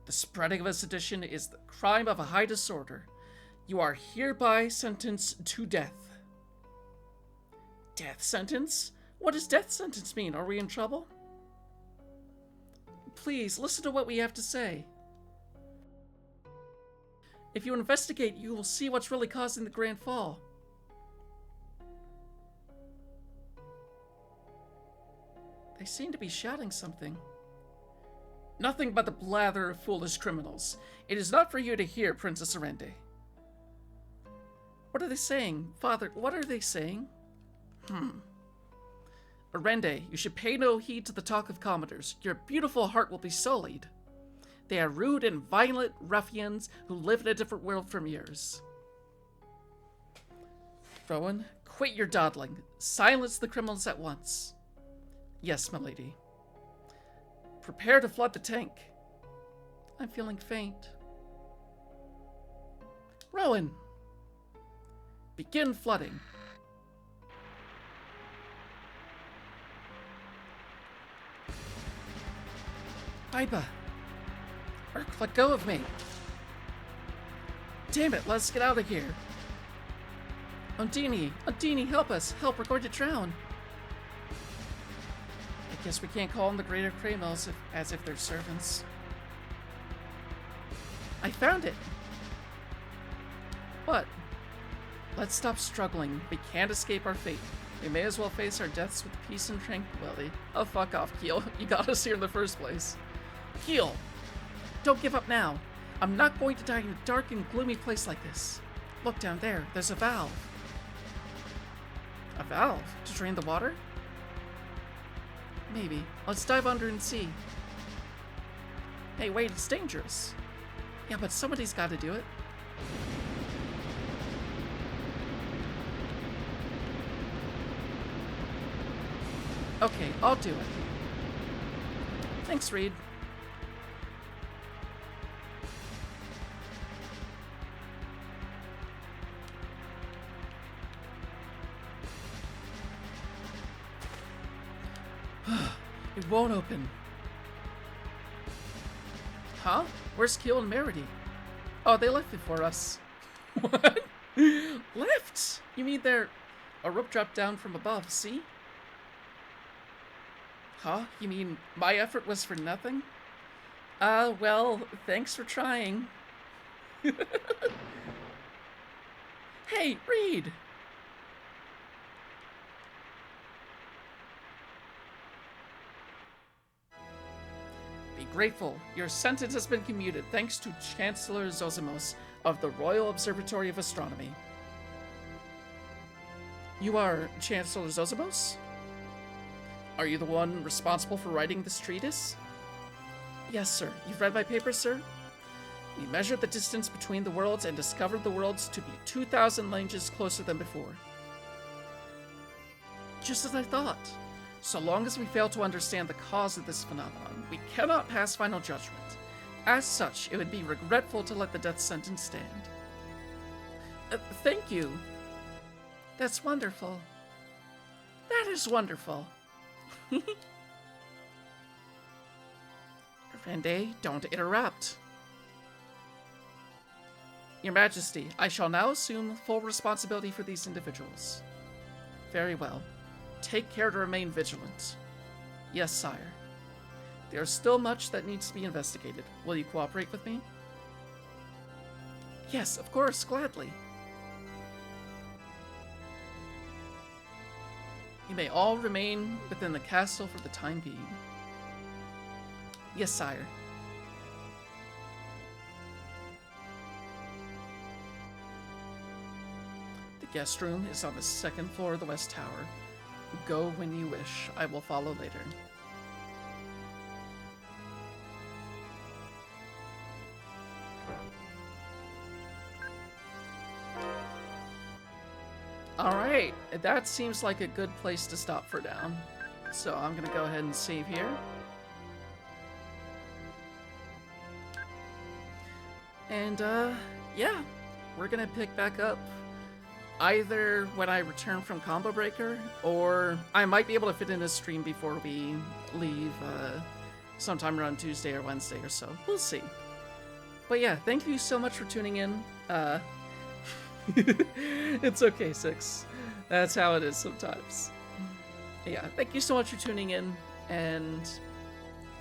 The spreading of a sedition is the crime of a high disorder. You are hereby sentenced to death. Death sentence? What does death sentence mean? Are we in trouble? Please, listen to what we have to say. If you investigate, you will see what's really causing the Grand Fall. They seem to be shouting something. Nothing but the blather of foolish criminals. It is not for you to hear, Princess Arende. What are they saying? Father, what are they saying? Arende, you should pay no heed to the talk of commoners. Your beautiful heart will be sullied. They are rude and violent ruffians who live in a different world from yours. Rowan, quit your dawdling. Silence the criminals at once. Yes, milady. Prepare to flood the tank. I'm feeling faint. Rowan! Begin flooding. Aiba! Urk, let go of me! Damn it, let's get out of here! Undini! Undini, help us! Help, we're going to drown! I guess we can't call them the Greater Kraymels as if they're servants. I found it! What? Let's stop struggling. We can't escape our fate. We may as well face our deaths with peace and tranquility. Oh, fuck off, Keel. You got us here in the first place. Keel! Don't give up now. I'm not going to die in a dark and gloomy place like this. Look down there. There's a valve. A valve? To drain the water? Maybe. Let's dive under and see. Hey, wait, it's dangerous. Yeah, but somebody's got to do it. Okay, I'll do it. Thanks, Reed. It won't open. Huh? Where's Keel and Merity? Oh, they left before us. What? Left? You mean they're... A rope dropped down from above, see? Huh? You mean my effort was for nothing? Well, thanks for trying. Hey, Reed! Be grateful. Your sentence has been commuted thanks to Chancellor Zosimos of the Royal Observatory of Astronomy. You are Chancellor Zosimos? Are you the one responsible for writing this treatise? Yes, sir. You've read my paper, sir? We measured the distance between the worlds and discovered the worlds to be 2,000 light-years closer than before. Just as I thought. So long as we fail to understand the cause of this phenomenon, we cannot pass final judgment. As such, it would be regretful to let the death sentence stand. Thank you. That's wonderful. That is wonderful. Rende, don't interrupt. Your Majesty, I shall now assume full responsibility for these individuals. Very well. Take care to remain vigilant. Yes, sire. There is still much that needs to be investigated. Will you cooperate with me? Yes, of course, gladly. You may all remain within the castle for the time being. Yes, sire. The guest room is on the second floor of the West Tower. Go when you wish. I will follow later. Alright, that seems like a good place to stop for now. So I'm gonna go ahead and save here. And, yeah, we're gonna pick back up either when I return from Combo Breaker, or I might be able to fit in a stream before we leave, sometime around Tuesday or Wednesday or so. We'll see. But yeah, thank you so much for tuning in. It's okay, Six. That's how it is sometimes. Yeah, thank you so much for tuning in, and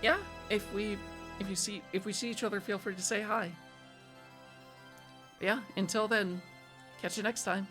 yeah, if we see each other, feel free to say hi. But yeah, until then, catch you next time.